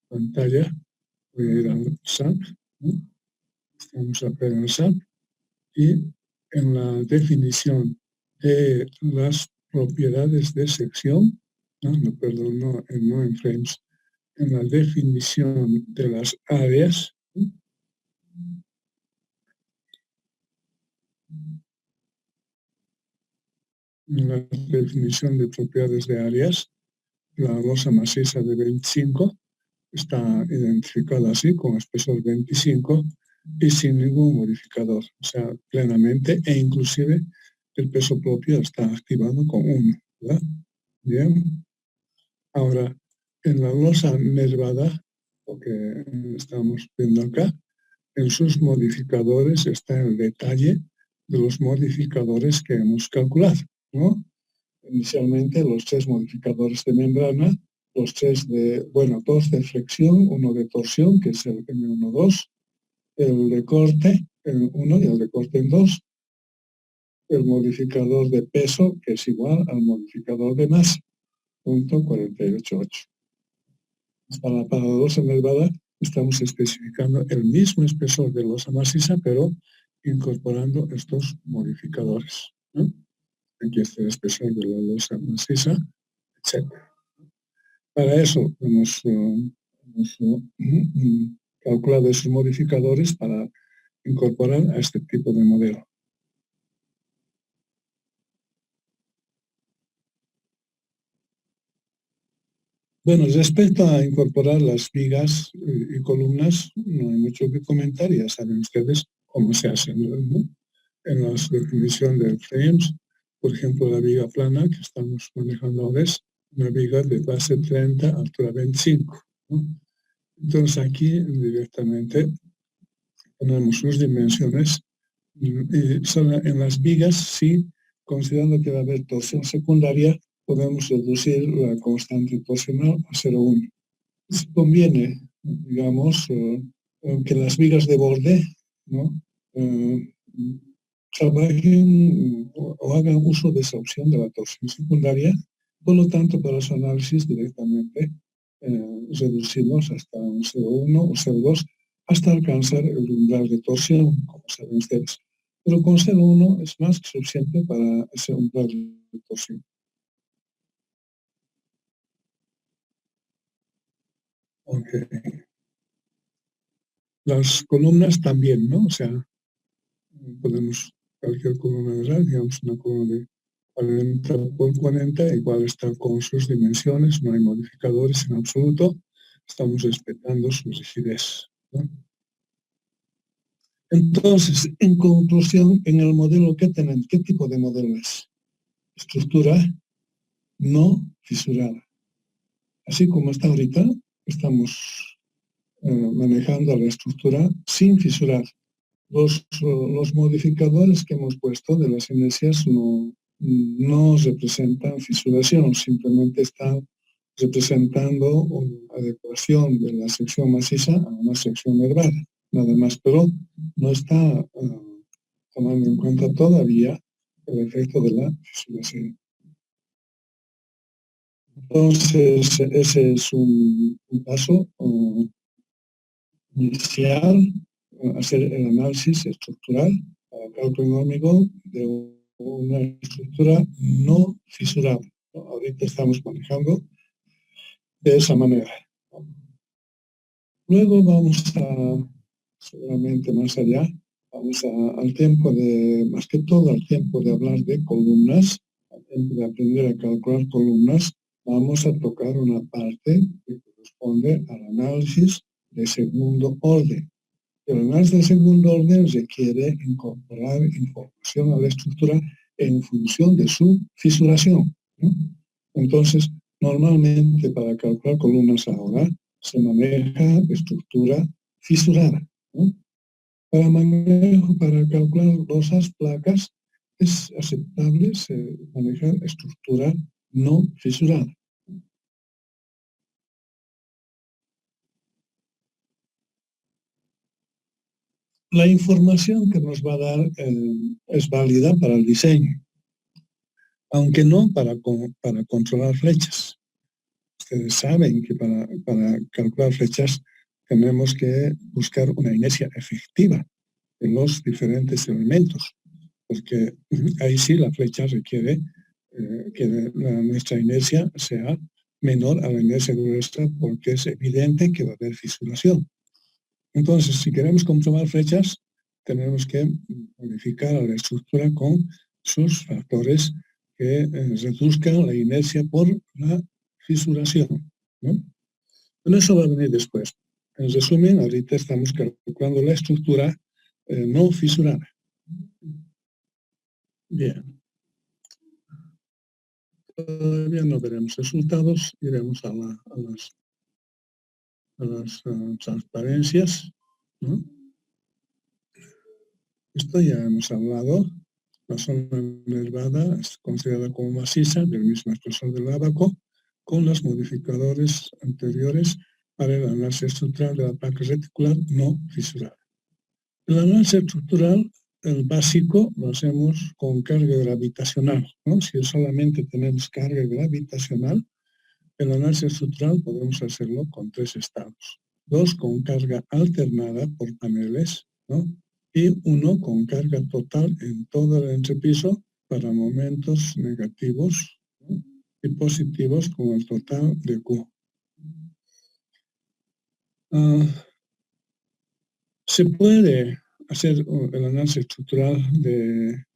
pantalla, voy a ir al SAP, ¿no? Estamos acá en el SAP y en la definición de las propiedades de sección, no en frames, en la definición de las áreas, ¿no? En la definición de propiedades de áreas, la losa maciza de 25 está identificada así, con espesor 25 y sin ningún modificador, o sea, plenamente, e inclusive el peso propio está activado con 1, ¿verdad? Bien. Ahora, en la losa nervada, lo que estamos viendo acá, en sus modificadores está el detalle de los modificadores que hemos calculado, ¿no? Inicialmente los 3 modificadores de membrana, los 3 2 de flexión, 1 de torsión, que es el M1,2, el de corte, el 1 y el de corte en 2, el modificador de peso, que es igual al modificador de masa, 0.488. Para la losa nervada estamos especificando el mismo espesor de losa maciza, pero incorporando estos modificadores, ¿no? Aquí está el espesor de la losa maciza, etc. Para eso hemos calculado esos modificadores para incorporar a este tipo de modelo. Bueno, respecto a incorporar las vigas y columnas, no hay mucho que comentar, ya saben ustedes cómo se hace, ¿no? En la definición de frames, por ejemplo, la viga plana que estamos manejando ahora es una viga de base 30, altura 25, ¿no? Entonces aquí directamente ponemos sus dimensiones y solo en las vigas, sí, considerando que va a haber torsión secundaria, podemos reducir la constante torsional a 0,1. Conviene, digamos, que las vigas de borde, ¿no? trabajen o hagan uso de esa opción de la torsión secundaria. Por lo tanto, para su análisis directamente reducimos hasta un 0,1 o 0,2 hasta alcanzar el umbral de torsión, como saben ustedes. Pero con 0,1 es más que suficiente para ese umbral de torsión. Okay. Las columnas también, ¿no? O sea, podemos, cualquier columna de RAL, digamos una columna de 40 por 40, igual está con sus dimensiones, no hay modificadores en absoluto, estamos respetando su rigidez, ¿no? Entonces, en conclusión, en el modelo que tenemos, ¿qué tipo de modelo es? Estructura no fisurada. Así como está ahorita, estamos manejando la estructura sin fisurar. Los modificadores que hemos puesto de las inercias no representan fisuración, simplemente están representando una adecuación de la sección maciza a una sección nervada, nada más, pero no está tomando en cuenta todavía el efecto de la fisuración. Entonces, ese es un paso inicial, hacer el análisis estructural para cálculo económico de una estructura no fisurable, ¿no? Ahorita estamos manejando de esa manera. Luego vamos seguramente más allá, vamos al tiempo más que todo al tiempo de hablar de columnas, al tiempo de aprender a calcular columnas, vamos a tocar una parte que corresponde al análisis de segundo orden. El análisis de segundo orden requiere incorporar información a la estructura en función de su fisuración, ¿no? Entonces, normalmente para calcular columnas ahora se maneja estructura fisurada, ¿no? Para calcular losas, placas, es aceptable manejar estructura no fisurada. La información que nos va a dar es válida para el diseño, aunque no para controlar flechas. Ustedes saben que para calcular flechas tenemos que buscar una inercia efectiva en los diferentes elementos, porque ahí sí la flecha requiere que nuestra inercia sea menor a la inercia gruesa, porque es evidente que va a haber fisuración. Entonces, si queremos comprobar flechas, tenemos que modificar la estructura con sus factores que reduzcan la inercia por la fisuración, ¿no? Pero eso va a venir después. En resumen, ahorita estamos calculando la estructura no fisurada. Bien. Todavía no veremos resultados, iremos a las transparencias, ¿no? Esto ya hemos hablado. La zona nervada es considerada como maciza del mismo espesor del ábaco, con los modificadores anteriores para el análisis estructural de la placa reticular no fisurada. El análisis estructural, el básico, lo hacemos con carga gravitacional, ¿no? Si solamente tenemos carga gravitacional, el análisis estructural podemos hacerlo con 3 estados. 2 con carga alternada por paneles, ¿no? Y 1 con carga total en todo el entrepiso para momentos negativos, ¿no? Y positivos con el total de Q. Se puede hacer el análisis estructural del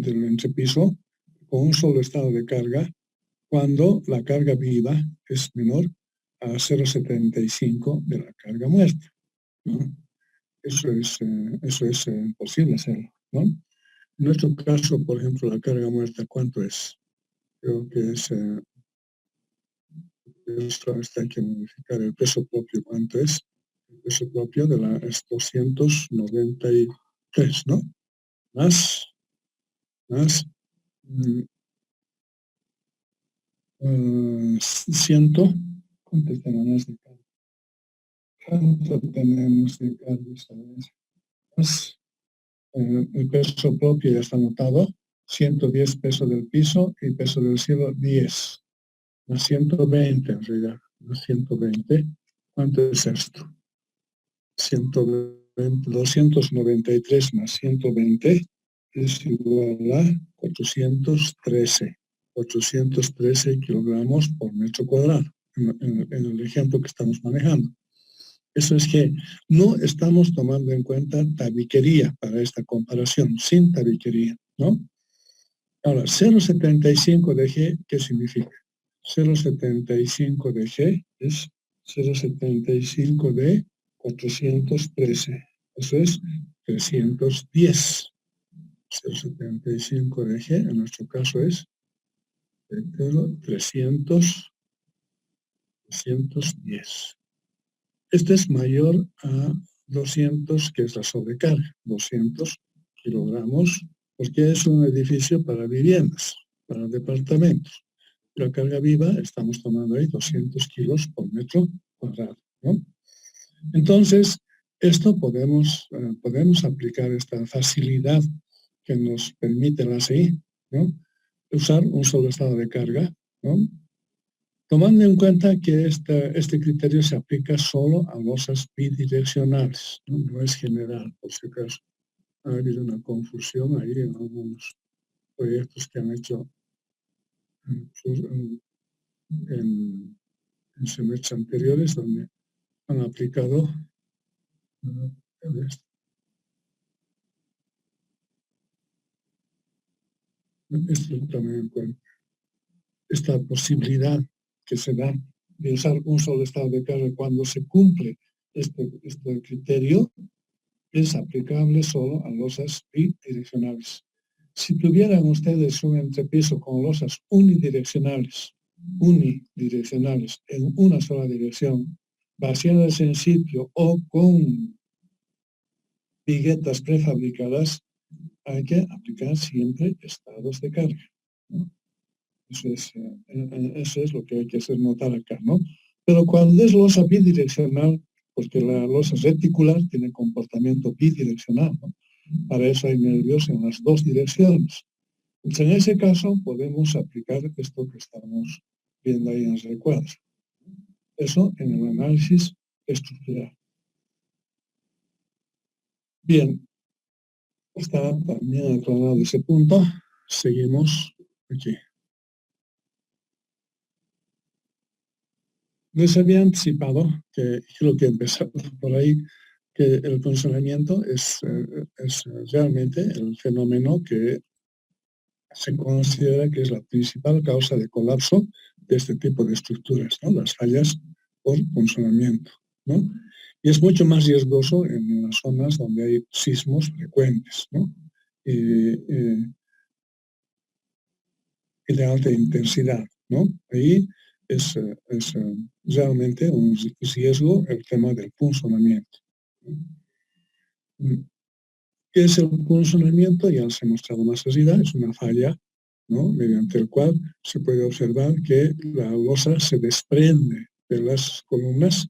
entrepiso con un solo estado de carga cuando la carga viva es menor a 0,75 de la carga muerta, ¿no? Eso es posible hacerlo, ¿no? En nuestro caso, por ejemplo, la carga muerta, ¿cuánto es? Creo que es, hay que modificar el peso propio, ¿cuánto es? El peso propio de la es 293, ¿no? Más 100, ¿cuánto tenemos de carga? ¿Cuánto tenemos de carga esta vez? Más El peso propio ya está anotado, 110 peso del piso y peso del suelo 10, más 120 en realidad, más 120. ¿Cuánto es esto? 120, 293 más 120 es igual a 413 kilogramos por metro cuadrado, en el ejemplo que estamos manejando. Eso es que no estamos tomando en cuenta tabiquería para esta comparación, sin tabiquería, ¿no? Ahora, 0,75 de G, ¿qué significa? 0,75 de G es 0,75 de 413. Eso es 310. 0,75 de G, en nuestro caso es 310. Este es mayor a 200, que es la sobrecarga, 200 kilogramos, porque es un edificio para viviendas, para departamentos. La carga viva, estamos tomando ahí 200 kilos por metro cuadrado, ¿no? Entonces, esto podemos aplicar esta facilidad que nos permite la CI, ¿no? Usar un solo estado de carga, ¿no? Tomando en cuenta que este criterio se aplica solo a losas bidireccionales, ¿no? No es general, por si acaso. Ha habido una confusión ahí en algunos proyectos que han hecho en semestres anteriores, donde han aplicado esto también en cuenta. Esta posibilidad que se da de usar un solo estado de carga cuando se cumple este criterio es aplicable solo a losas bidireccionales. Si tuvieran ustedes un entrepiso con losas unidireccionales en una sola dirección, vaciadas en sitio o con viguetas prefabricadas, hay que aplicar siempre estados de carga, ¿no? Eso es lo que hay que hacer notar acá, ¿no? Pero cuando es losa bidireccional, porque la losa reticular tiene comportamiento bidireccional, ¿no? Para eso hay nervios en las dos direcciones. Entonces, en ese caso podemos aplicar esto que estamos viendo ahí en el recuadro. Eso en el análisis estructural. Bien, está también aclarado ese punto. Seguimos aquí. Les había anticipado, que creo que empezamos por ahí, que el funcionamiento es realmente el fenómeno que se considera que es la principal causa de colapso de este tipo de estructuras, ¿no? Las fallas por funcionamiento, ¿no? Y es mucho más riesgoso en las zonas donde hay sismos frecuentes, ¿no? Y de alta intensidad, ¿no? Ahí es realmente un riesgo el tema del funcionamiento. ¿Qué es el funcionamiento? Ya les he mostrado más arriba, es una falla, ¿no? Mediante el cual se puede observar que la losa se desprende de las columnas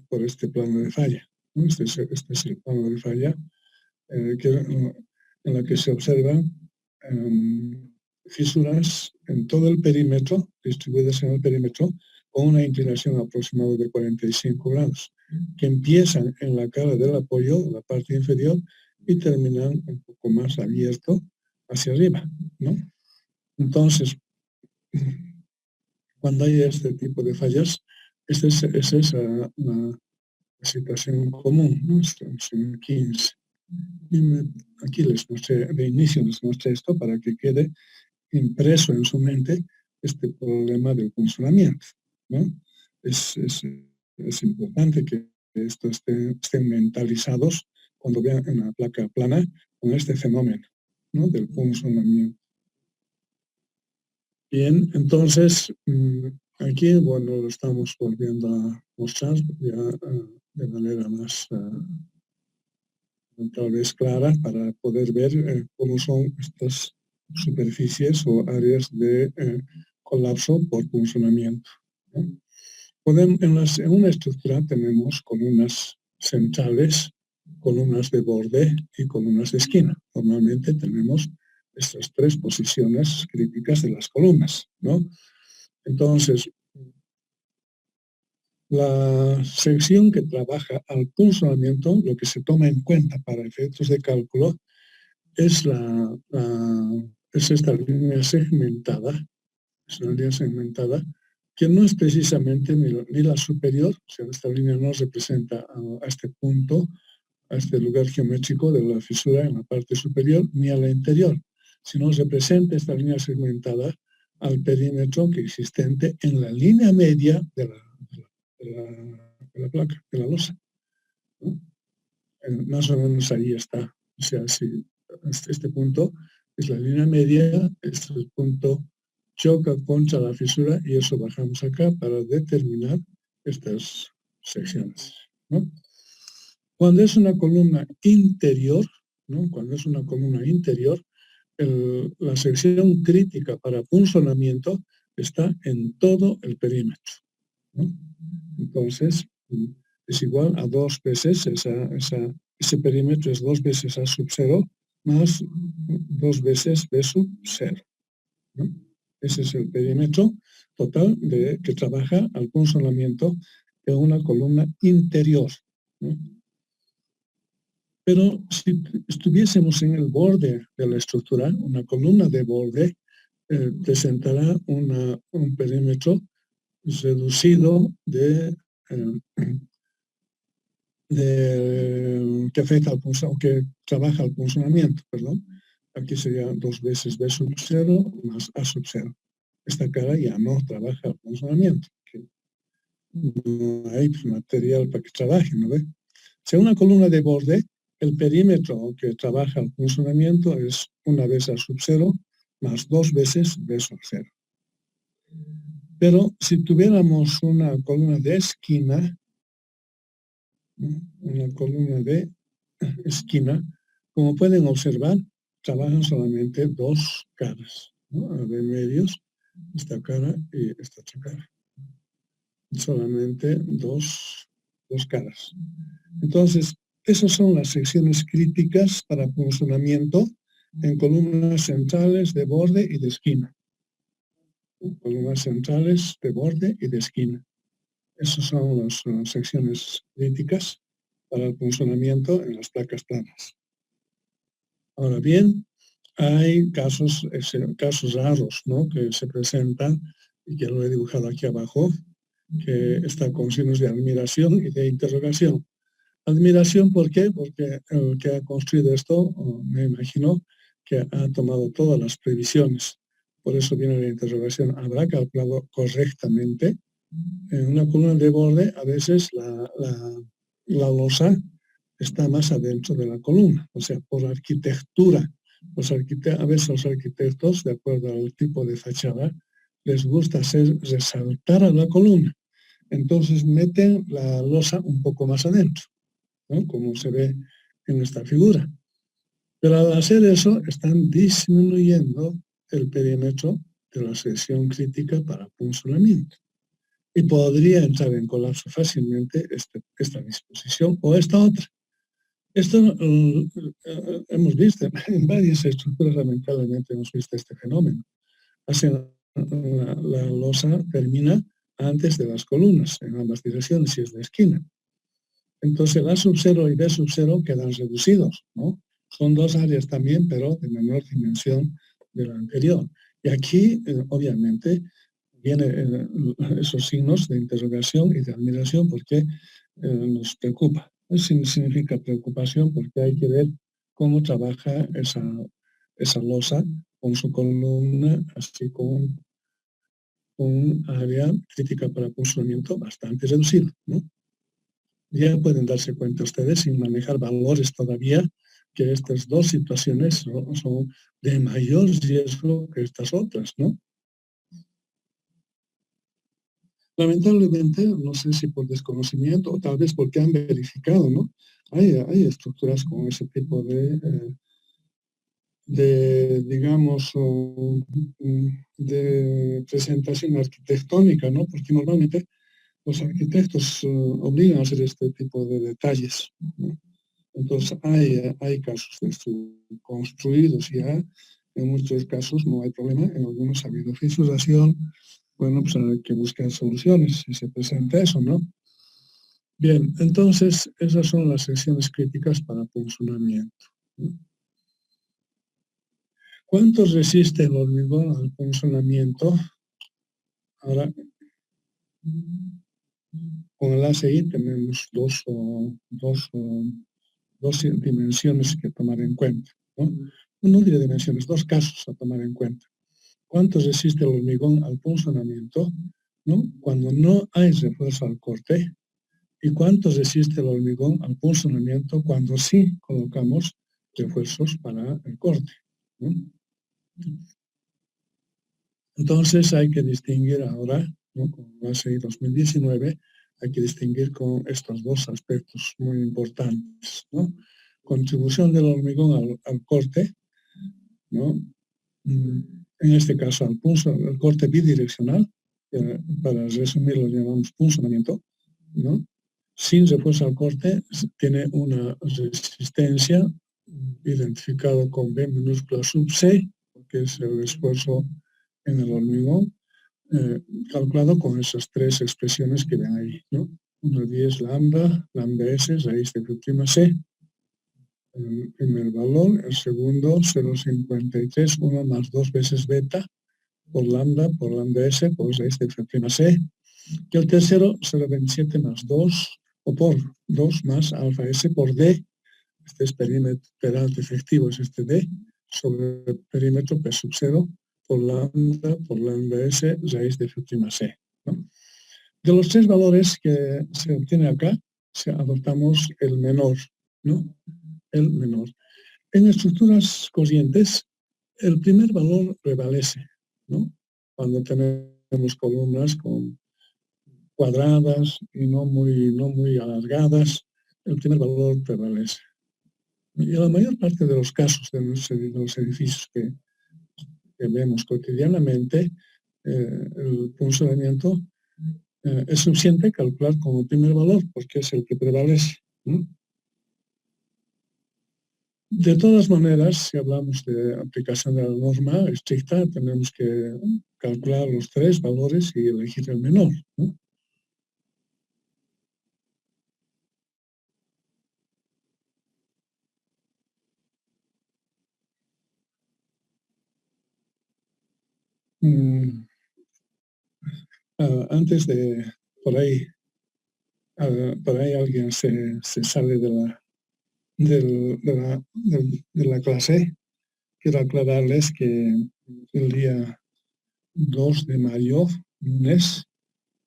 por este plano de falla, ¿no? Este es el plano de falla en la que se observan fisuras en todo el perímetro, distribuidas en el perímetro, con una inclinación aproximada de 45 grados, que empiezan en la cara del apoyo, la parte inferior, y terminan un poco más abierto hacia arriba, ¿no? Entonces, cuando hay este tipo de fallas, esa es la situación común, ¿no? Estamos en 15. Y aquí les mostré, de inicio les mostré esto para que quede impreso en su mente este problema del funcionamiento, ¿no? Es importante que esto estén mentalizados cuando vean en la placa plana con este fenómeno, ¿no? Del funcionamiento. Bien, entonces, aquí, bueno, lo estamos volviendo a mostrar ya de manera más tal vez clara para poder ver cómo son estas superficies o áreas de colapso por funcionamiento, ¿no? En una estructura tenemos columnas centrales columnas de borde y columnas de esquina. Normalmente tenemos estas tres posiciones críticas de las columnas, ¿no? Entonces, la sección que trabaja al punzonamiento, lo que se toma en cuenta para efectos de cálculo, es esta línea segmentada, es una línea segmentada que no es precisamente ni la superior, o sea, esta línea no representa a este punto, a este lugar geométrico de la fisura en la parte superior, ni a la interior, sino representa esta línea segmentada al perímetro que existente en la línea media de la placa, de la losa, ¿no? Más o menos ahí está. O sea, si este punto es la línea media, este punto choca contra la fisura y eso bajamos acá para determinar estas secciones, ¿no? Cuando es una columna interior, ¿no? Cuando es una columna interior, la sección crítica para punzonamiento está en todo el perímetro, ¿no? Entonces, es igual a 2 veces, ese perímetro es 2 veces A sub 0 más 2 veces B sub 0, ¿no? Ese es el perímetro total que trabaja al punzonamiento de una columna interior, ¿no? Pero si estuviésemos en el borde de la estructura, una columna de borde presentará un perímetro reducido que afecta al que trabaja al punzonamiento, perdón. Aquí sería 2 veces B sub 0 más A sub 0. Esta cara ya no trabaja al punzonamiento. No hay material para que trabaje, ¿no ve? Si una columna de borde, el perímetro que trabaja el punzonamiento es 1 vez A sub 0 más 2 veces B sub 0. Pero si tuviéramos una columna de esquina, como pueden observar, trabajan solamente 2 caras, ¿no? A de medios, esta cara y esta otra cara. Solamente dos caras. Entonces, esas son las secciones críticas para punzonamiento en columnas centrales de borde y de esquina. Columnas centrales de borde y de esquina. Esas son las secciones críticas para el punzonamiento en las placas planas. Ahora bien, hay casos raros, ¿no?, que se presentan, y que lo he dibujado aquí abajo, que está con signos de admiración y de interrogación. Admiración, ¿por qué? Porque el que ha construido esto, me imagino, que ha tomado todas las previsiones. Por eso viene la interrogación. ¿Habrá calculado correctamente? En una columna de borde, a veces la losa está más adentro de la columna. O sea, por arquitectura. A veces los arquitectos, de acuerdo al tipo de fachada, les gusta hacer resaltar a la columna. Entonces meten la losa un poco más adentro, ¿no?, como se ve en esta figura. Pero al hacer eso están disminuyendo el perímetro de la sección crítica para punzonamiento. Y podría entrar en colapso fácilmente esta disposición o esta otra. Esto hemos visto en varias estructuras, lamentablemente hemos visto este fenómeno. La losa termina antes de las columnas, en ambas direcciones, y es de esquina. Entonces el A sub 0 y B sub 0 quedan reducidos, ¿no? Son 2 áreas también, pero de menor dimensión de la anterior. Y aquí, obviamente, vienen esos signos de interrogación y de admiración, porque nos preocupa. Significa preocupación porque hay que ver cómo trabaja esa losa con su columna, así con un área crítica para punzonamiento bastante reducido, ¿no? Ya pueden darse cuenta ustedes, sin manejar valores todavía, que estas dos situaciones son de mayor riesgo que estas otras, ¿no? Lamentablemente, no sé si por desconocimiento o tal vez porque han verificado, ¿no? Hay estructuras con ese tipo digamos, de presentación arquitectónica, ¿no? Porque normalmente los arquitectos obligan a hacer este tipo de detalles, ¿no? Entonces hay casos de esto construidos ya, en muchos casos no hay problema, en algunos ha habido fisuración. Bueno, pues hay que buscar soluciones si se presenta eso, ¿no? Bien, entonces esas son las secciones críticas para punzonamiento. ¿Cuánto resiste el hormigón al punzonamiento? Ahora, con el ASI tenemos dos dimensiones que tomar en cuenta, ¿no? No diré dimensiones, dos casos a tomar en cuenta. ¿Cuánto resiste el hormigón al punzonamiento, ¿no? Cuando no hay refuerzo al corte? ¿Y cuánto resiste el hormigón al punzonamiento cuando sí colocamos refuerzos para el corte, ¿no? Entonces hay que distinguir ahora, ¿no? Con base 2019, hay que distinguir con estos dos aspectos muy importantes, ¿no? Contribución del hormigón al corte, ¿no? En este caso al corte bidireccional, para resumir lo llamamos punzonamiento, ¿no? Sin refuerzo al corte tiene una resistencia identificado con B minúscula sub C, que es el esfuerzo en el hormigón, calculado con esas tres expresiones que ven ahí, ¿no? 1,10 lambda, lambda S, raíz de F' C, el primer valor, el segundo 0,53, 1 más 2 veces beta por lambda S por raíz de F' C, y el tercero 0,27 más 2 o por 2 más alfa S por D, este es perímetro peralte efectivo, es este D, sobre el perímetro P sub 0 por lambda S raíz de F' C, ¿no? De los tres valores que se obtiene acá, adoptamos el menor, ¿no? El menor. En estructuras corrientes, el primer valor prevalece, ¿no? Cuando tenemos columnas cuadradas y no muy alargadas, el primer valor prevalece. Y en la mayor parte de los casos de los edificios que vemos cotidianamente, el funcionamiento es suficiente calcular como primer valor porque es el que prevalece, ¿no? De todas maneras, si hablamos de aplicación de la norma estricta, tenemos que calcular los tres valores y elegir el menor, ¿no? Antes de, por ahí alguien se sale de la clase. Quiero aclararles que el día 2 de mayo, lunes,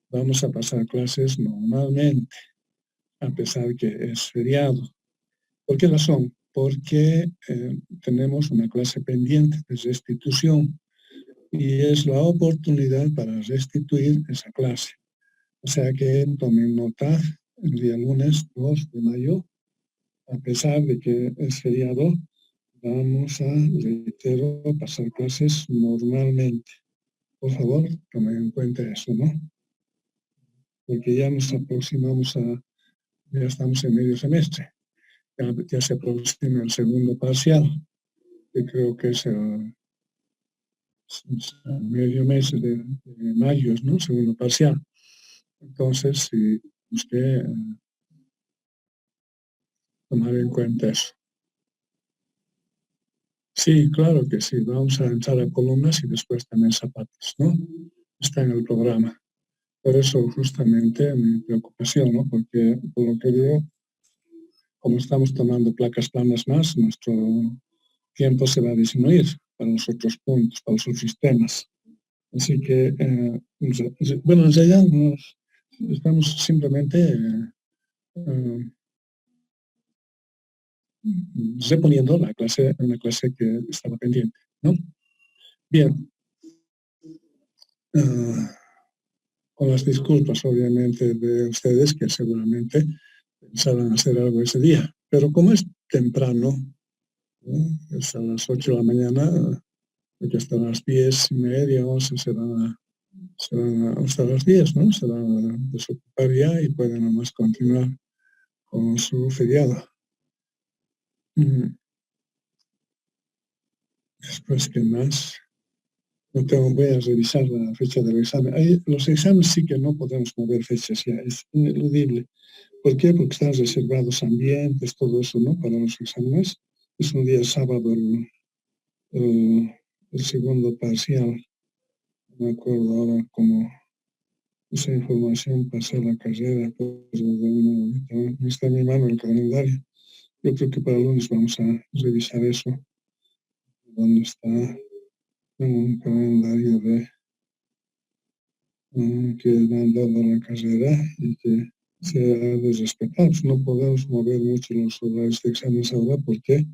vamos a pasar clases normalmente, a pesar que es feriado. ¿Por qué razón? Porque tenemos una clase pendiente de restitución y es la oportunidad para restituir esa clase. O sea que tomen nota, el día lunes 2 de mayo, a pesar de que es feriado, vamos a, reitero, pasar clases normalmente. Por favor, tomen en cuenta eso, ¿no? Porque ya nos aproximamos ya estamos en medio semestre. Ya se aproxima el segundo parcial, que creo que es el medio mes de mayo, ¿no? Segundo parcial. Entonces, si usted tomar en cuenta eso. Sí, claro que sí. Vamos a entrar a columnas y después también zapatos, ¿no? Está en el programa. Por eso justamente mi preocupación, ¿no? Porque por lo que veo, como estamos tomando placas planas más, nuestro tiempo se va a disminuir para los otros puntos, para los otros temas. Así que, bueno, en realidad estamos simplemente reponiendo una clase que estaba pendiente, ¿no? Bien. Con las disculpas, obviamente, de ustedes que seguramente pensaban hacer algo ese día. Pero como es temprano, ¿no? Es a las 8 de la mañana, porque hasta las 10:30, 11 hasta las 10, ¿no? Se van a desocupar ya y pueden nomás continuar con su feriado. Después, ¿qué más? No tengo, voy a revisar la fecha del examen. Los exámenes sí que no podemos mover fechas ya, es ineludible. ¿Por qué? Porque están reservados ambientes, todo eso, ¿no? Para los exámenes. Es un día sábado el segundo parcial. No me acuerdo ahora cómo esa información pasé a la carrera, pero no está en mi mano el calendario. Yo creo que para el lunes vamos a revisar eso. ¿Dónde está? Tengo un calendario que me han dado la carrera y que se ha de respetar. No podemos mover mucho los horarios de exámenes ahora porque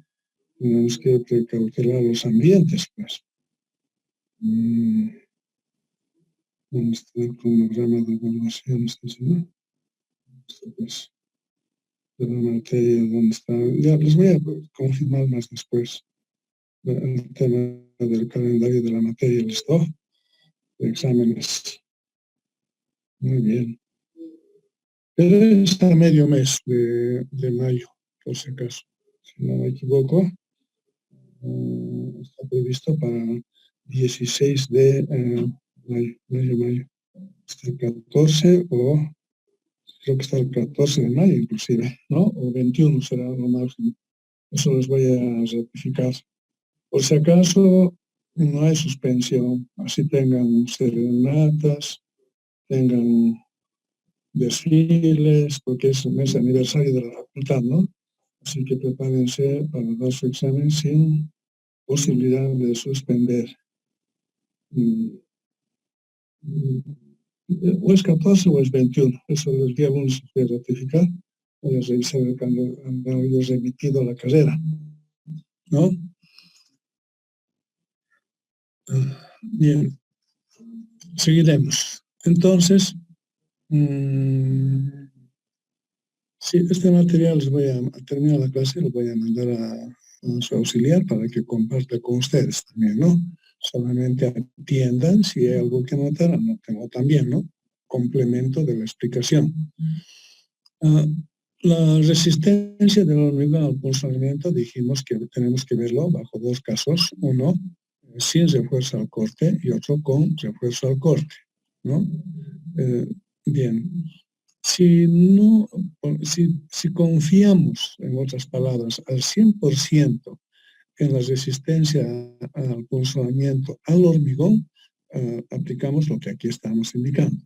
tenemos que precautelar los ambientes, pues. ¿Dónde está el cronograma de evaluación? ¿No? Esto, pues, de la materia, ¿dónde está? Ya les voy a confirmar más después el tema del calendario de la materia, ¿listo? De exámenes. Muy bien. Pero está a medio mes de mayo, por si acaso. Si no me equivoco, está previsto para el 16 de mayo. Está el 14 o creo que está el 14 de mayo inclusive, ¿no? O 21 será lo máximo. Eso les voy a ratificar. Por si acaso no hay suspensión, así tengan serenatas, tengan desfiles, porque es el mes aniversario de la facultad, ¿no? Así que prepárense para dar su examen sin posibilidad de suspender. O es 14 o es 21, eso el día lunes se puede ratificar. Voy a revisar cuando han ellos remitido la carrera, ¿no? Bien, seguiremos. Entonces, sí, este material les voy a terminar la clase, lo voy a mandar a su auxiliar para que comparta con ustedes también, ¿no? Solamente atiendan si hay algo que notar, anoten también, ¿no? Complemento de la explicación. La resistencia del hormigón al pulsamiento dijimos que tenemos que verlo bajo dos casos, uno sin refuerzo al corte y otro con refuerzo al corte, ¿no? Bien, si confiamos, en otras palabras, al 100% en la resistencia al pulsamiento al hormigón, aplicamos lo que aquí estamos indicando.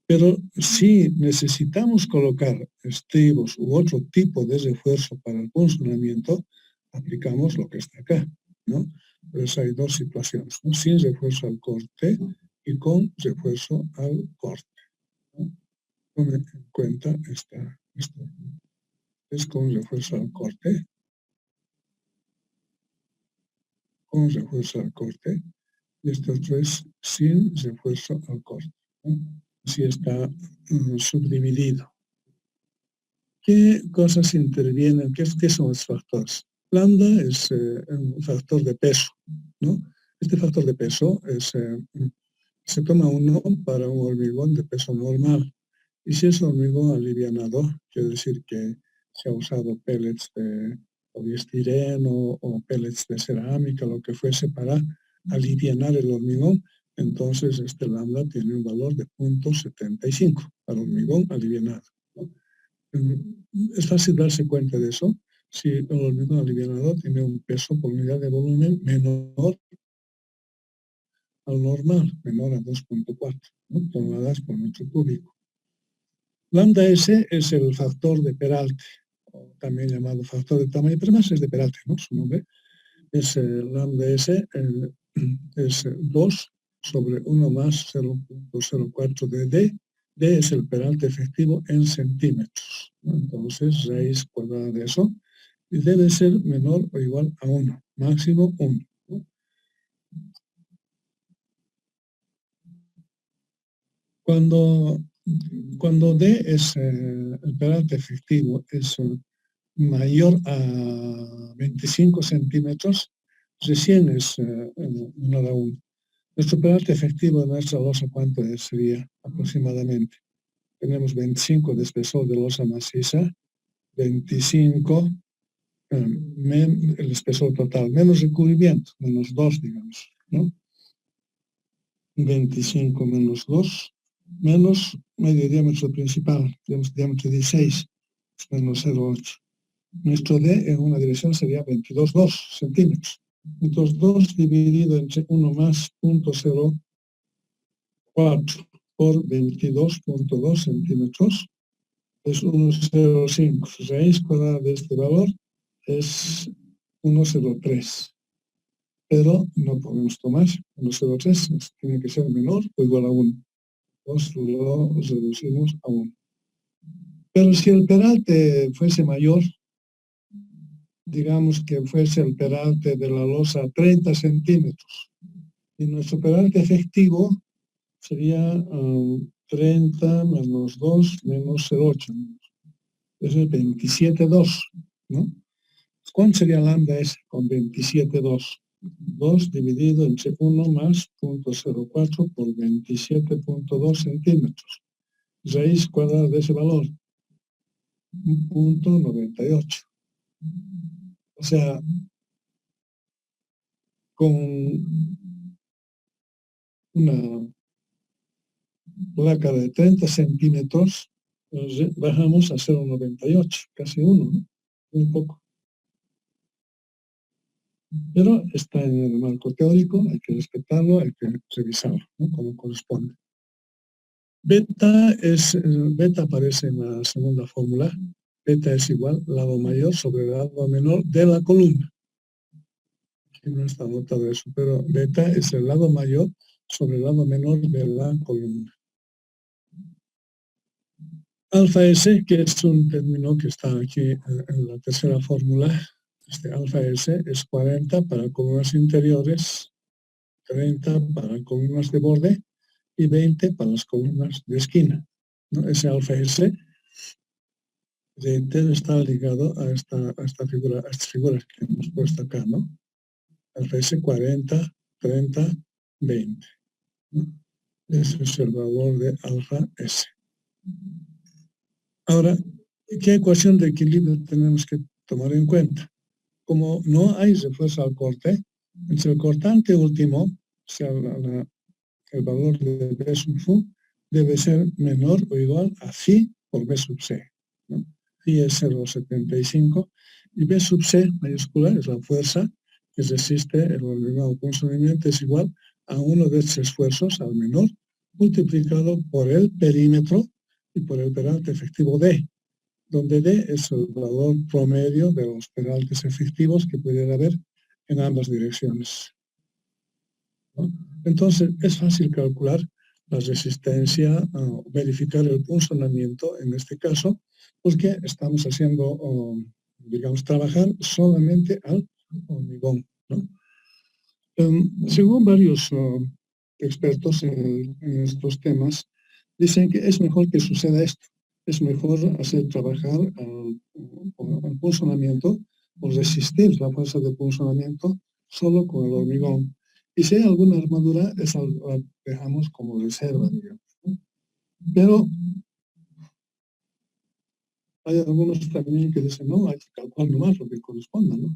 Pero si necesitamos colocar estribos u otro tipo de refuerzo para el funcionamiento, aplicamos lo que está acá, ¿no? Entonces hay dos situaciones, ¿no? Sin refuerzo al corte y con refuerzo al corte, ¿no? Tomen en cuenta esto. Es con refuerzo al corte, con refuerzo al corte, y este otro es sin refuerzo al corte, ¿no? Así está subdividido. ¿Qué cosas intervienen? ¿Qué son los factores? Lambda es un factor de peso, ¿no? Este factor de peso se toma uno para un hormigón de peso normal. Y si es hormigón alivianado, quiere decir que se ha usado pellets de poliestireno o pellets de cerámica, lo que fuese, para alivianar el hormigón, entonces este lambda tiene un valor de 0.75 para hormigón alivianado, ¿no? Es fácil darse cuenta de eso si el hormigón alivianado tiene un peso por unidad de volumen menor al normal, menor a 2.4, ¿no? Toneladas por metro cúbico. Lambda S es el factor de Peralte, o también llamado factor de tamaño, pero más es de Peralte, ¿no? Su nombre es lambda S, es 2 sobre 1 más 0.04 de D. D es el peralte efectivo en centímetros, ¿no? Entonces, raíz cuadrada de eso debe ser menor o igual a 1, máximo 1, ¿no? Cuando D es el peralte efectivo es mayor a 25 centímetros, recién es menor a 1. Nuestro peralte efectivo de nuestra losa, ¿cuánto sería aproximadamente? Tenemos 25 de espesor de losa maciza, 25 el espesor total, menos recubrimiento, menos 2, digamos, ¿no? 25 menos 2, menos medio diámetro principal, diámetro 16, menos 0,8. Nuestro D en una dirección sería 22,2 centímetros. Entonces 2 dividido entre 1 más 0,04 por 22,2 centímetros es 1,05. Raíz cuadrada de este valor es 1,03. Pero no podemos tomar 1,03, tiene que ser menor o igual a 1. Pues lo reducimos a 1. Pero si el peralte fuese mayor, digamos que fuese el peralte de la losa 30 centímetros, y nuestro peralte efectivo sería 30 menos 2 menos 0,8. Eso es 27,2, ¿no? ¿Cuánto sería lambda S con 27,2? 2 dividido entre 1 más 0,04 por 27,2 centímetros. Raíz cuadrada de ese valor, 0,98. O sea, con una placa de 30 centímetros, bajamos a 0,98, casi 1, ¿no? Muy poco. Pero está en el marco teórico, hay que respetarlo, hay que revisarlo, ¿no? Como corresponde. Beta aparece en la segunda fórmula. Beta es igual lado mayor sobre lado menor de la columna. Aquí no está anotado eso, pero beta es el lado mayor sobre el lado menor de la columna. Alfa S, que es un término que está aquí en la tercera fórmula, este alfa S es 40 para columnas interiores, 30 para columnas de borde y 20 para las columnas de esquina, ¿no? Ese alfa S está ligado a estas figuras que hemos puesto acá, ¿no? Alfa S 40, 30, 20, ¿no? Ese es el valor de alfa S. Ahora, ¿qué ecuación de equilibrio tenemos que tomar en cuenta? Como no hay refuerzo al corte, entre el cortante último, o sea, el valor de B sub Q debe ser menor o igual a phi por B sub C, ¿no? Phi es 0,75 y B sub C mayúscula es la fuerza que resiste el hormigón con movimiento, es igual a uno de estos esfuerzos, al menor, multiplicado por el perímetro y por el peralte efectivo D, donde D es el valor promedio de los peraltes efectivos que pudiera haber en ambas direcciones, ¿no? Entonces, es fácil calcular la resistencia, verificar el punzonamiento en este caso, porque estamos haciendo, digamos, trabajar solamente al hormigón, ¿no? Según varios expertos en estos temas, dicen que es mejor que suceda esto. Es mejor hacer trabajar al punzonamiento o resistir la fuerza de punzonamiento solo con el hormigón. Y si hay alguna armadura, esa la dejamos como reserva, digamos, ¿no? Pero hay algunos también que dicen, no, hay que calcular nomás lo que corresponda, ¿no?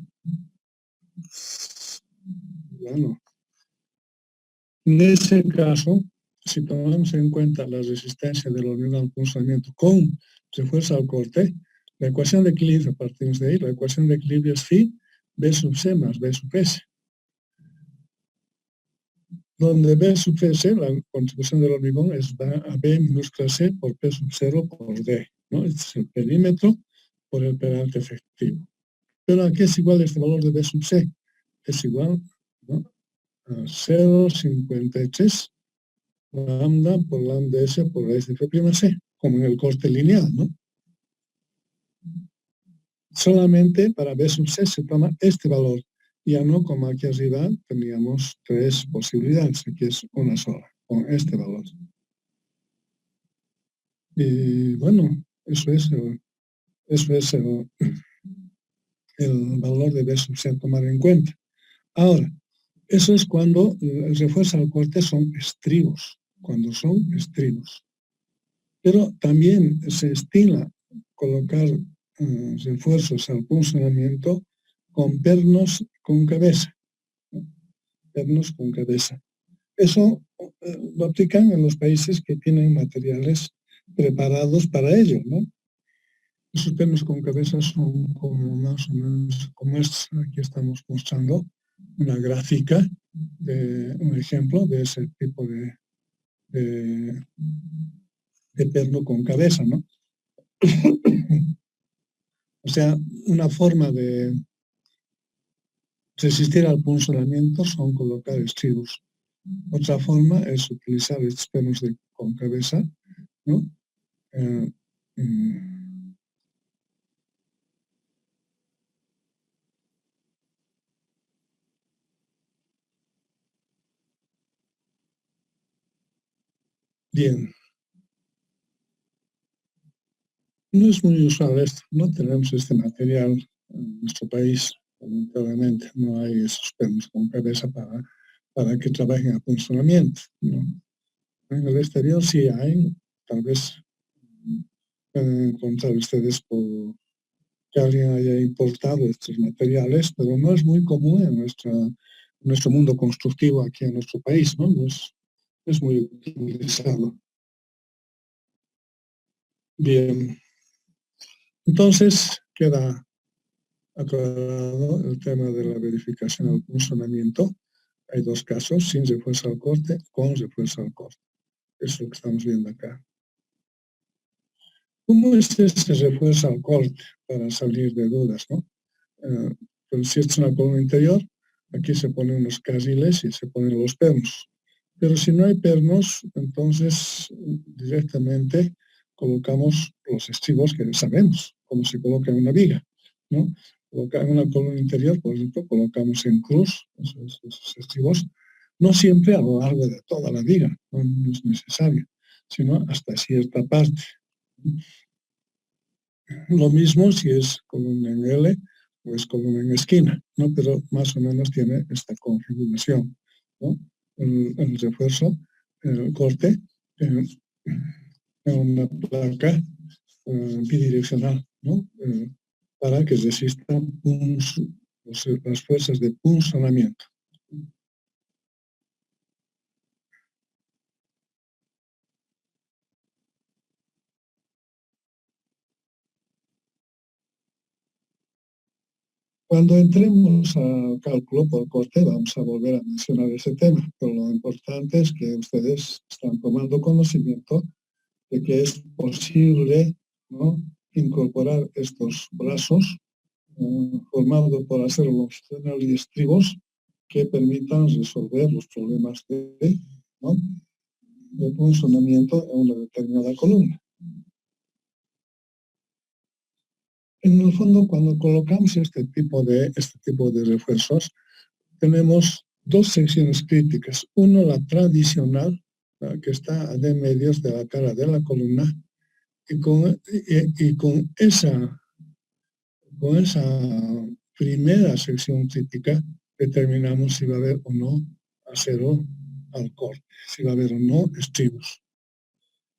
Bueno, en ese caso, si tomamos en cuenta la resistencia del hormigón al punzonamiento con refuerzo al corte, la ecuación de equilibrio, partimos de ahí, la ecuación de equilibrio es phi B sub C más B sub S, donde B sub S, la contribución del hormigón, es a B minúscula C por P sub 0 por D, ¿no? Este es el perímetro por el peralte efectivo. Pero ¿a qué es igual este valor de B sub C? Es igual, ¿no?, a 0,53 lambda por lambda S por raíz de F' C, como en el corte lineal, ¿no? Solamente para B sub C se toma este valor, ya no como aquí arriba teníamos 3 posibilidades, aquí es una sola, con este valor. Y bueno, eso es el valor de B sub C a tomar en cuenta. Ahora, eso es cuando el refuerzo al corte son estribos, cuando son estribos. Pero también se estila colocar refuerzos al punzonamiento con pernos con cabeza, ¿no? Pernos con cabeza. Eso lo aplican en los países que tienen materiales preparados para ello, ¿no? Esos pernos con cabeza son como más o menos como es, aquí estamos mostrando una gráfica de un ejemplo de ese tipo de perno con cabeza, ¿no? O sea, una forma de resistir al punzonamiento son colocar estribos. Otra forma es utilizar estos pernos con cabeza, ¿no? Bien. No es muy usual esto, no tenemos este material en nuestro país, lamentablemente, no hay esos pernos con cabeza para que trabajen a funcionamiento, ¿no? En el exterior sí hay, tal vez pueden encontrar ustedes que alguien haya importado estos materiales, pero no es muy común en nuestro mundo constructivo aquí en nuestro país, ¿no? No es muy utilizado. Bien, entonces queda aclarado el tema de la verificación del funcionamiento. Hay dos casos, sin refuerzo al corte, con refuerzo al corte. Eso es lo que estamos viendo acá. ¿Cómo es ese refuerzo al corte? Para salir de dudas, ¿no? Pues si es una columna interior, aquí se ponen unos carriles y se ponen los pernos. Pero si no hay pernos, entonces directamente colocamos los estribos que sabemos, como se coloca en una viga, ¿no? En una columna interior, por ejemplo, colocamos en cruz esos estribos, no siempre a lo largo de toda la viga, no es necesario, sino hasta cierta parte. Lo mismo si es columna en L o es columna en esquina, ¿no? Pero más o menos tiene esta configuración, ¿no? El refuerzo, el corte, en una placa bidireccional, ¿no? Para que resista las fuerzas de punzonamiento. Cuando entremos al cálculo por corte vamos a volver a mencionar ese tema, pero lo importante es que ustedes están tomando conocimiento de que es posible, ¿no?, incorporar estos brazos formados por acero longitudinal y estribos que permitan resolver los problemas ¿no?, de funcionamiento en una determinada columna. En el fondo, cuando colocamos este tipo de refuerzos, tenemos dos secciones críticas. Uno, la tradicional, que está a D medios de la cara de la columna, y con esa primera sección crítica determinamos si va a haber o no acero al corte, si va a haber o no estribos.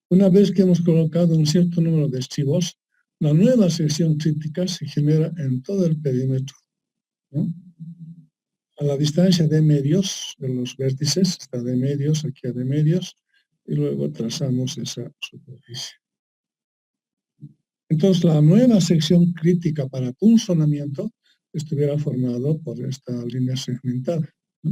Una vez que hemos colocado un cierto número de estribos, la nueva sección crítica se genera en todo el perímetro, ¿no? A la distancia de medios de los vértices, está de medios, aquí a de medios, y luego trazamos esa superficie. Entonces, la nueva sección crítica para punzonamiento estuviera formado por esta línea segmentada, ¿no?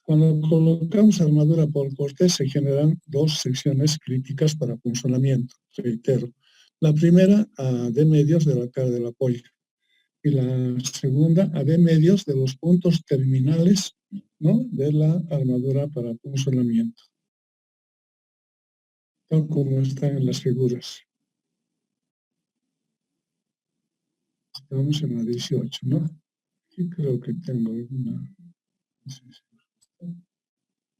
Cuando colocamos armadura por corte se generan dos secciones críticas para punzonamiento, reitero. La primera a D medios de la cara del apoyo y la segunda a D medios de los puntos terminales, ¿no?, de la armadura para punzonamiento, tal como están en las figuras. Estamos en la 18, ¿no? Aquí creo que tengo alguna...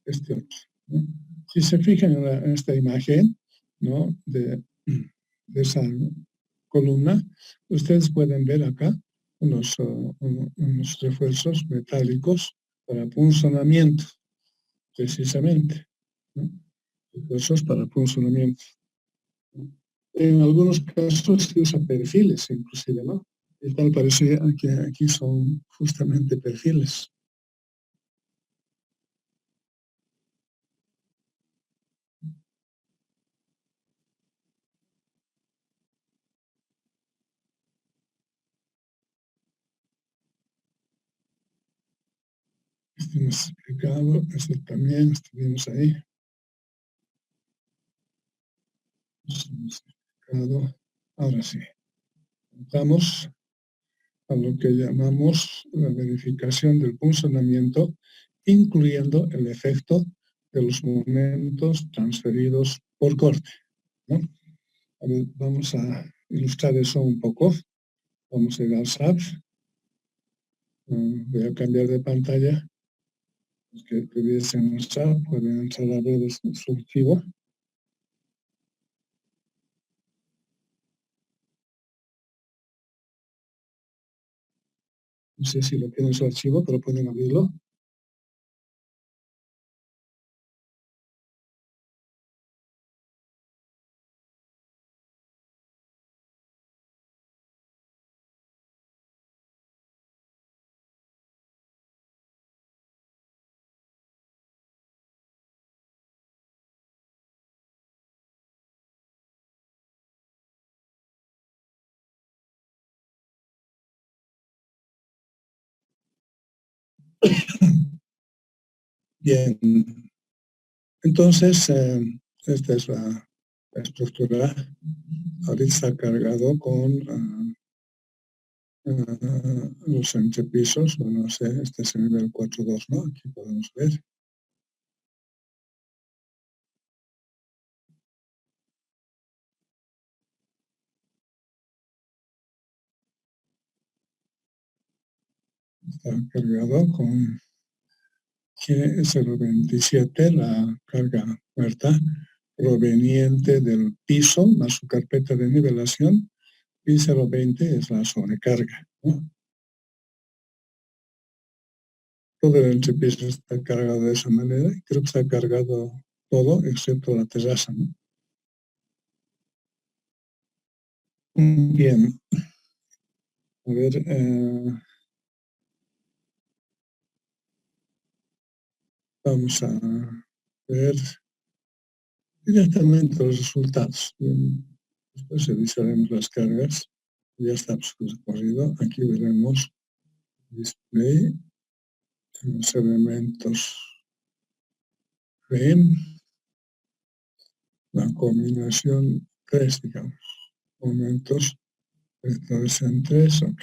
Este otro, ¿no? Si se fijan en esta imagen, ¿no?, de esa columna, ustedes pueden ver acá unos refuerzos metálicos para punzonamiento, precisamente, ¿no? Refuerzos para punzonamiento. En algunos casos se usa perfiles inclusive, ¿no? Y tal parece que aquí son justamente perfiles. Este hemos explicado, este también estuvimos ahí. Este hemos explicado. Ahora sí, vamos a lo que llamamos la verificación del funcionamiento, incluyendo el efecto de los momentos transferidos por corte, ¿no? A ver, vamos a ilustrar eso un poco. Vamos a ir al SAP. Voy a cambiar de pantalla. Los que tuviesen el SAP pueden entrar a ver su archivo. No sé si lo tienen en su archivo, pero pueden abrirlo. Bien, entonces esta es la estructura. Ahorita está cargado con los entrepisos, no sé, este es el nivel 4.2, ¿no? Aquí podemos ver. Está cargado con G027, la carga muerta proveniente del piso más su carpeta de nivelación, y 0.20 es la sobrecarga, ¿no? Todo el entrepiso está cargado de esa manera y creo que está cargado todo excepto la terraza, ¿no? Bien, a ver, vamos a ver directamente los resultados. Bien, después revisaremos las cargas. Ya está recorrido. Aquí veremos display, los elementos REM, la combinación 3, digamos, momentos vectores en 3, ok.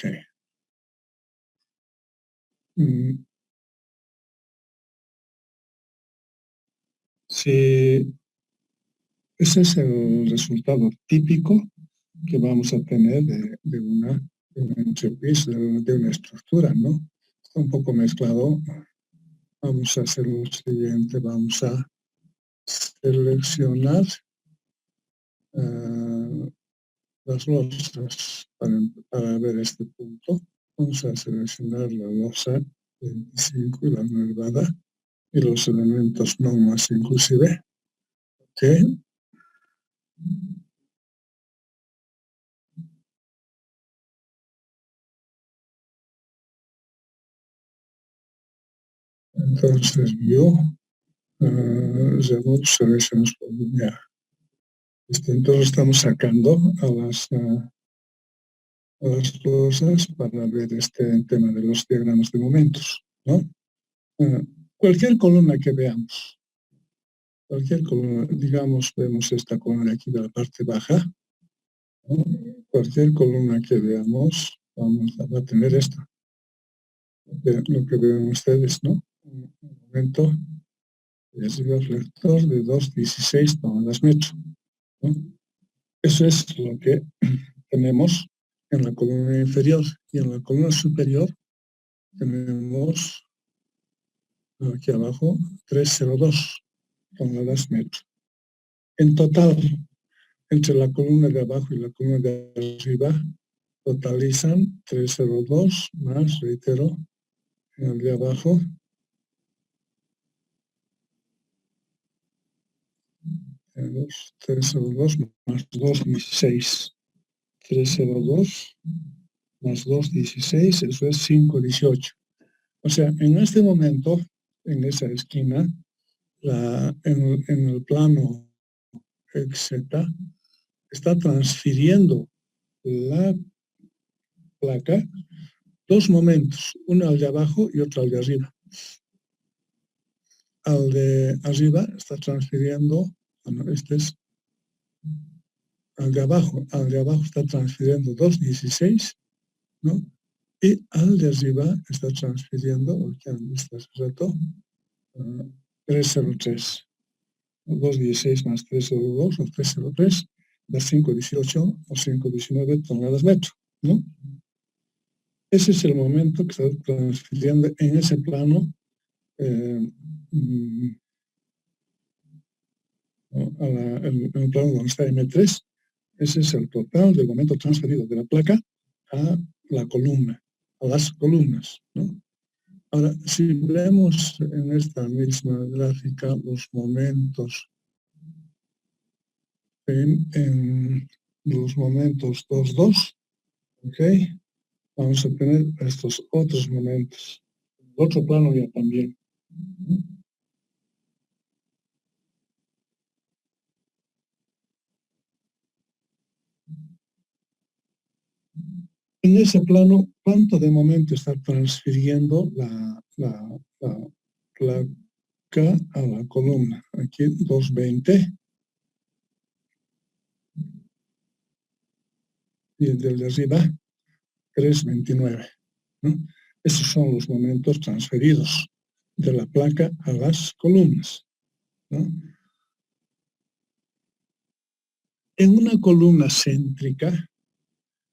Si ese es el resultado típico que vamos a tener de un entrepiso, de una estructura, ¿no? Está un poco mezclado. Vamos a hacer lo siguiente, vamos a seleccionar las losas para ver este punto. Vamos a seleccionar la losa 25 y la nervada y los elementos no más inclusive. Ok. Entonces yo remove selections ya. Entonces estamos sacando a las losas para ver este tema de los diagramas de momentos, ¿no? Cualquier columna que veamos, cualquier columna, digamos, vemos esta columna aquí de la parte baja, ¿no? Cualquier columna que veamos, va a tener esto, lo que ven ustedes, ¿no? Un momento, es el reflector de 2,16 toneladas metro, ¿no? Eso es lo que tenemos en la columna inferior, y en la columna superior tenemos aquí abajo 302 toneladas metro. En total, entre la columna de abajo y la columna de arriba, totalizan 302 más, reitero, en el de abajo, Tenemos 302 más 2,16. 302 más 2,16, eso es 5,18. O sea, en este momento, en esa esquina, en el plano XZ, está transfiriendo la placa dos momentos, uno al de abajo y otro al de arriba. Al de arriba está transfiriendo, bueno, este es al de abajo está transfiriendo 2,16, ¿no? Y al de arriba está transfiriendo, que han visto hace rato, 303. 2,16 más 3,02 o 3,03 da 5,18 o 5,19 toneladas metro, ¿no? Ese es el momento que está transfiriendo en ese plano en el plano donde está M3. Ese es el total del momento transferido de la placa a la columna, a las columnas, ¿no? Ahora, si vemos en esta misma gráfica los momentos en los momentos 2,2, ¿ok? Vamos a tener estos otros momentos. Otro plano ya también. En ese plano, ¿cuánto de momento está transfiriendo la placa a la columna? Aquí 2,20. Y el de arriba, 3,29. ¿No? Esos son los momentos transferidos de la placa a las columnas, ¿no? En una columna céntrica,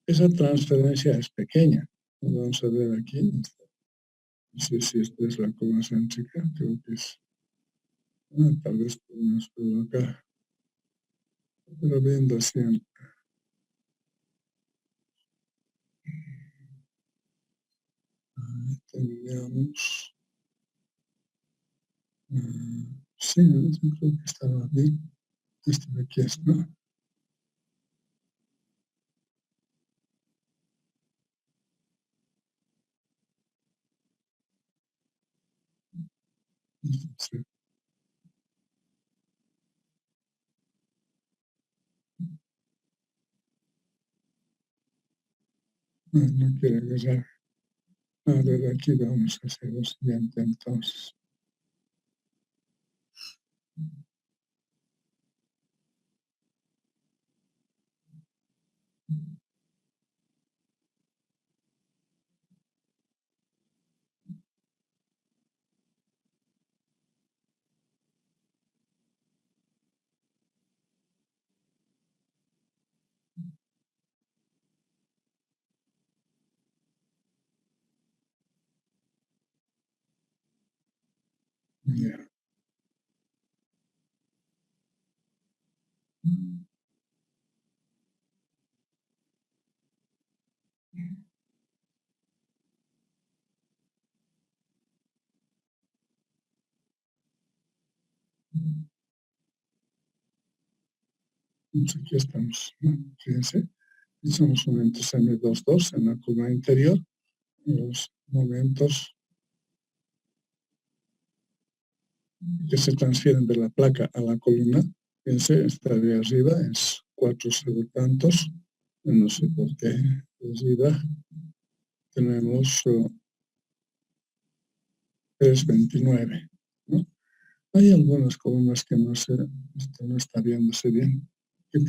esa transferencia es pequeña. Vamos a ver aquí. No sé si esta es la columna céntrica, creo que es. Tal vez podemos verlo acá. Pero viendo así. Tendríamos. Sí, yo creo que estaba bien. Este de aquí es, ¿no? Sí. No quiere agarrar. A ver, aquí vamos a hacer lo siguiente entonces. Ya. Pues aquí estamos, ¿no? Fíjense, son los momentos M22 en la columna interior, los momentos que se transfieren de la placa a la columna. Fíjense, esta de arriba es 4,0 tantos, no sé por qué, de arriba tenemos 3,29, ¿no? Hay algunas columnas que no está viéndose bien, que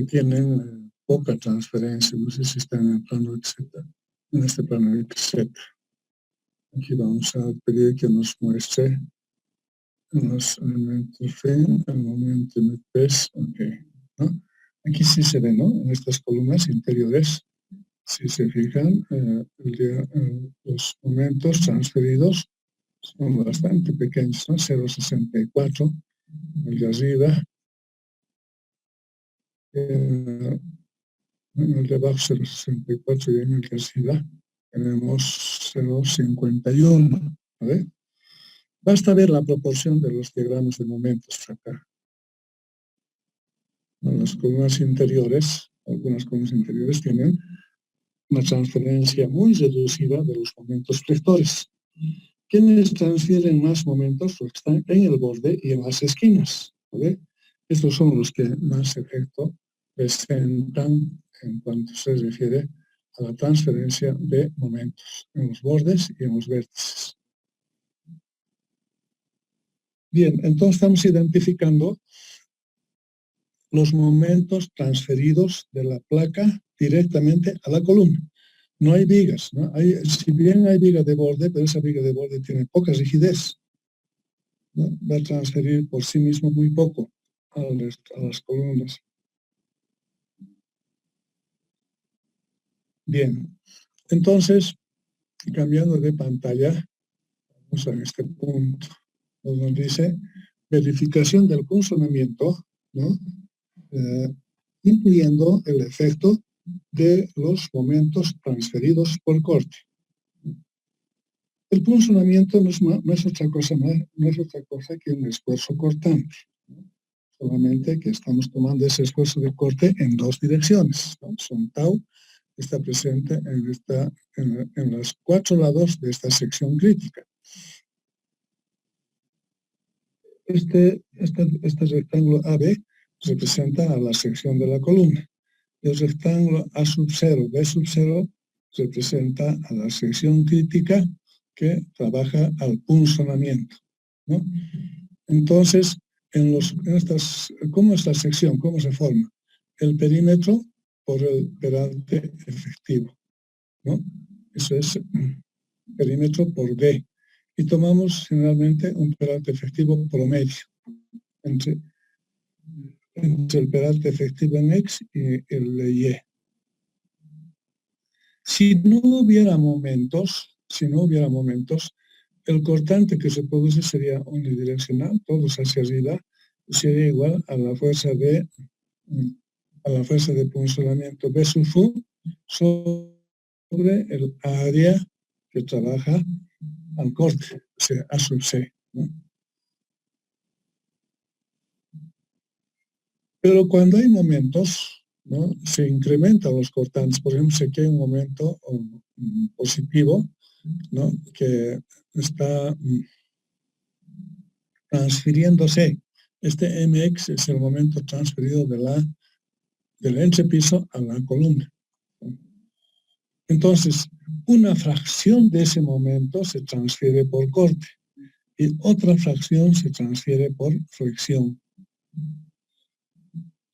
tienen poca transferencia, no sé si están en el plano XZ, en este plano XZ. Aquí vamos a pedir que nos muestre los elementos fin, el momento M3, ok, ¿no? Aquí sí se ve, ¿no? En estas columnas interiores, si se fijan, los momentos transferidos son bastante pequeños, ¿no? 0,64, el de arriba, en el de abajo 0,64 y en el de arriba tenemos 0,51, ¿vale? Basta ver la proporción de los diagramas de momentos acá. Las columnas interiores, algunas columnas interiores tienen una transferencia muy reducida de los momentos flectores. ¿Quiénes transfieren más momentos? Los que están en el borde y en las esquinas. ¿Vale? Estos son los que más efecto presentan en cuanto se refiere a la transferencia de momentos en los bordes y en los vértices. Bien, entonces estamos identificando los momentos transferidos de la placa directamente a la columna. No hay vigas, ¿no? Si bien hay viga de borde, pero esa viga de borde tiene poca rigidez, ¿no? Va a transferir por sí mismo muy poco a las columnas. Bien, entonces, cambiando de pantalla, vamos a este punto, donde nos dice verificación del funcionamiento, ¿no? Incluyendo el efecto de los momentos transferidos por corte. El funcionamiento no es otra cosa que un esfuerzo cortante, ¿no? Solamente que estamos tomando ese esfuerzo de corte en dos direcciones, ¿no? Son tau, está presente en los 4 lados de esta sección crítica. Este rectángulo AB representa a la sección de la columna. El rectángulo A sub 0, B sub 0 representa a la sección crítica que trabaja al punzonamiento, ¿no? Entonces, ¿cómo es la sección? ¿Cómo se forma? El perímetro por el peralte efectivo, ¿no? Eso es perímetro por D. Y tomamos generalmente un peralte efectivo promedio entre el peralte efectivo en X y el de Y. Si no hubiera momentos, el cortante que se produce sería unidireccional, todos hacia arriba, sería igual a la fuerza de punzonamiento B sub U sobre el área que trabaja al corte, o sea, A sub C, ¿no? Pero cuando hay momentos, ¿no? Se incrementan los cortantes. Por ejemplo, si aquí hay un momento positivo, ¿no? Que está transfiriéndose. Este MX es el momento transferido del entrepiso a la columna. Entonces, una fracción de ese momento se transfiere por corte y otra fracción se transfiere por flexión.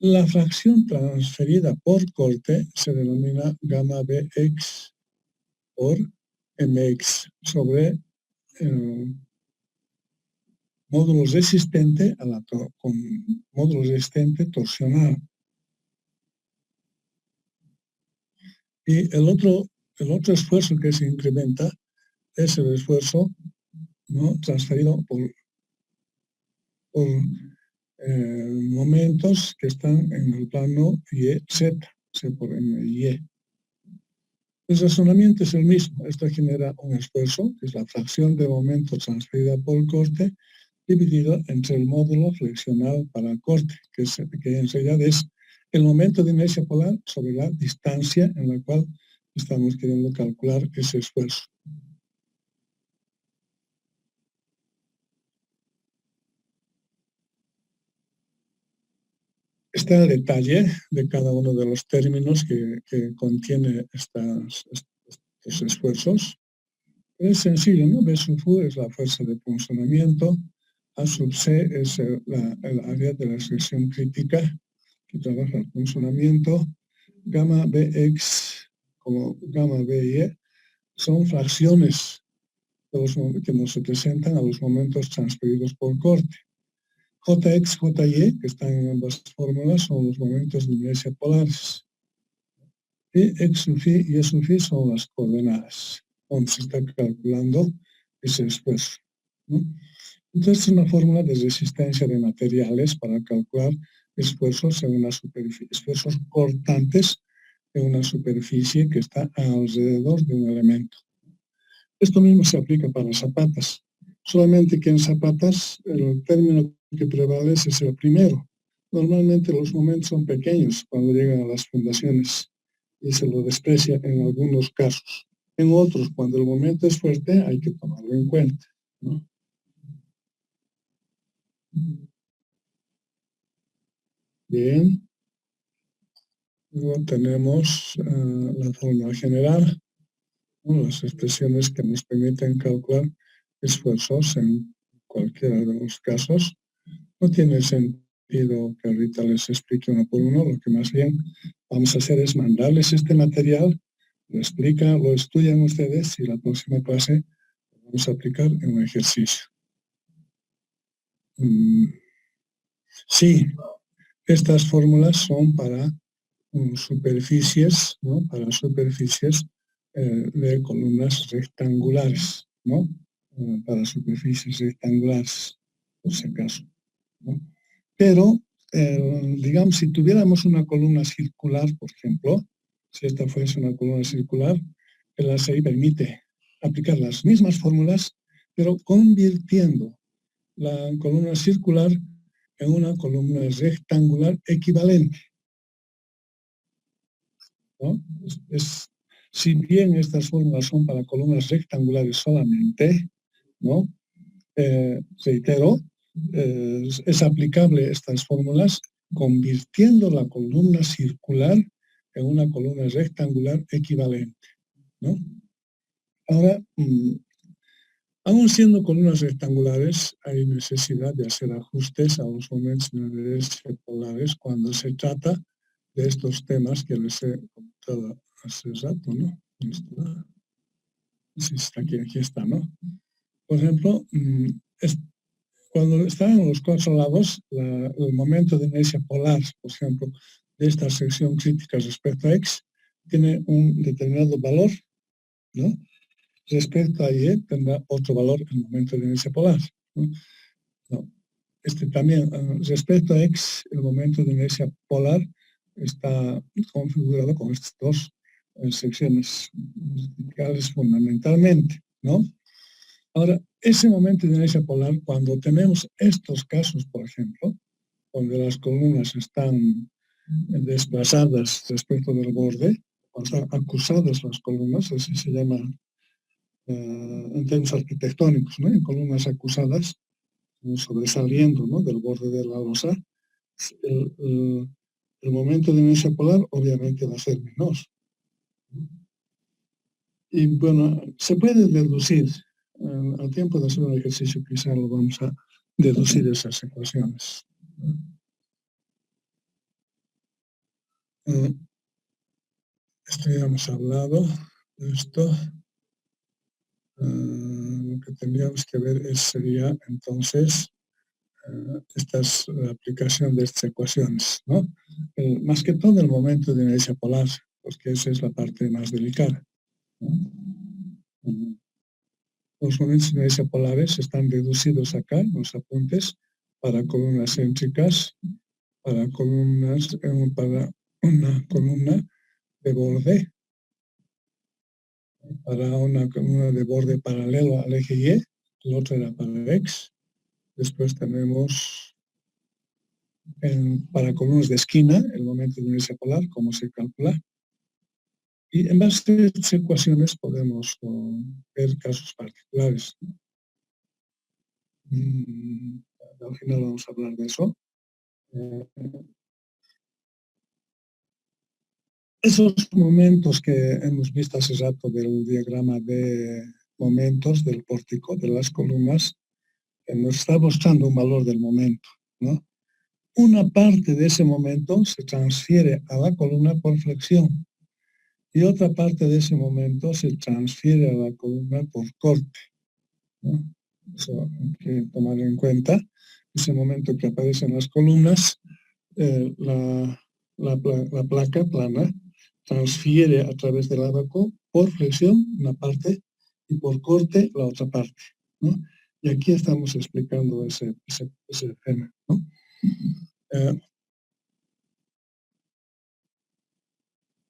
La fracción transferida por corte se denomina gamma Bx por Mx sobre el módulo resistente con módulo resistente torsional. Y el otro esfuerzo que se incrementa es el esfuerzo, ¿no? Transferido por momentos que están en el plano YZ, por MY. El razonamiento es el mismo. Esto genera un esfuerzo, que es la fracción de momento transferida por corte, dividido entre el módulo flexional para corte, que en realidad es el momento de inercia polar sobre la distancia en la cual estamos queriendo calcular ese esfuerzo. Está el detalle de cada uno de los términos que contiene estos esfuerzos. Es sencillo, ¿no? B sub U es la fuerza de punzonamiento, A sub C es el área de la sección crítica que trabaja el punzonamiento, gamma Bx como gamma By son fracciones que nos representan a los momentos transferidos por corte. Jx, Jy, que están en ambas fórmulas, son los momentos de inercia polares. Y X sub phi y Y sub phi son las coordenadas, donde se está calculando ese esfuerzo, ¿no? Entonces, es una fórmula de resistencia de materiales para calcular esfuerzos en una superficie, esfuerzos cortantes en una superficie que está alrededor de un elemento. Esto mismo se aplica para zapatas, solamente que en zapatas el término que prevalece es el primero, Normalmente los momentos son pequeños cuando llegan a las fundaciones y se lo desprecia en algunos casos. En otros, cuando el momento es fuerte, hay que tomarlo en cuenta, ¿no? Bien. Luego tenemos la fórmula general, ¿no? Las expresiones que nos permiten calcular esfuerzos en cualquiera de los casos. No tiene sentido que ahorita les explique uno por uno, lo que más bien vamos a hacer es mandarles este material, lo estudian ustedes y la próxima clase lo vamos a aplicar en un ejercicio. Sí, estas fórmulas son para superficies, ¿no? Para superficies de columnas rectangulares, ¿no? Para superficies rectangulares, por si acaso, ¿no? Pero, digamos, si tuviéramos una columna circular, por ejemplo, si esta fuese una columna circular, el ACI permite aplicar las mismas fórmulas, pero convirtiendo la columna circular en una columna rectangular equivalente, ¿no? Si bien estas fórmulas son para columnas rectangulares solamente, ¿no? Reitero, es aplicable estas fórmulas convirtiendo la columna circular en una columna rectangular equivalente, ¿no? Ahora, aún siendo columnas rectangulares, hay necesidad de hacer ajustes a los momentos polares cuando se trata de estos temas que les he comentado hace rato, ¿no? Sí, está aquí está, ¿no? Por ejemplo, cuando están en los cuatro lados, el momento de inercia polar, por ejemplo, de esta sección crítica respecto a X, tiene un determinado valor, ¿no? Respecto a Y tendrá otro valor el momento de inercia polar, ¿no? No. También, respecto a X, el momento de inercia polar está configurado con estas dos secciones verticales fundamentalmente, ¿no? Ahora, ese momento de inercia polar, cuando tenemos estos casos, por ejemplo, donde las columnas están desplazadas respecto del borde, o sea, acusadas las columnas, así se llama en términos arquitectónicos, ¿no? En columnas acusadas, sobresaliendo, ¿no? Del borde de la losa, el momento de inercia polar obviamente va a ser menor. Y bueno, se puede deducir, al tiempo de hacer un ejercicio quizá lo vamos a deducir esas ecuaciones. Esto ya hemos hablado de esto. Lo que tendríamos que ver sería entonces esta aplicación de estas ecuaciones, ¿no? Más que todo el momento de inercia polar, porque esa es la parte más delicada, ¿no? Los momentos de inercia polares están deducidos acá, en los apuntes, para columnas céntricas, para una columna de borde, para una columna de borde paralelo al eje Y, el otro era para X. Después tenemos para columnas de esquina el momento de inercia polar, cómo se calcula. Y en base a estas ecuaciones podemos ver casos particulares. Al final vamos a hablar de eso. Esos momentos que hemos visto hace rato del diagrama de momentos del pórtico, de las columnas, nos está mostrando un valor del momento, ¿no? Una parte de ese momento se transfiere a la columna por flexión y otra parte de ese momento se transfiere a la columna por corte, ¿no? Eso hay que tomar en cuenta. Ese momento que aparece en las columnas, la placa plana transfiere a través del abaco por flexión una parte y por corte la otra parte, ¿no? Y aquí estamos explicando ese tema, ¿no?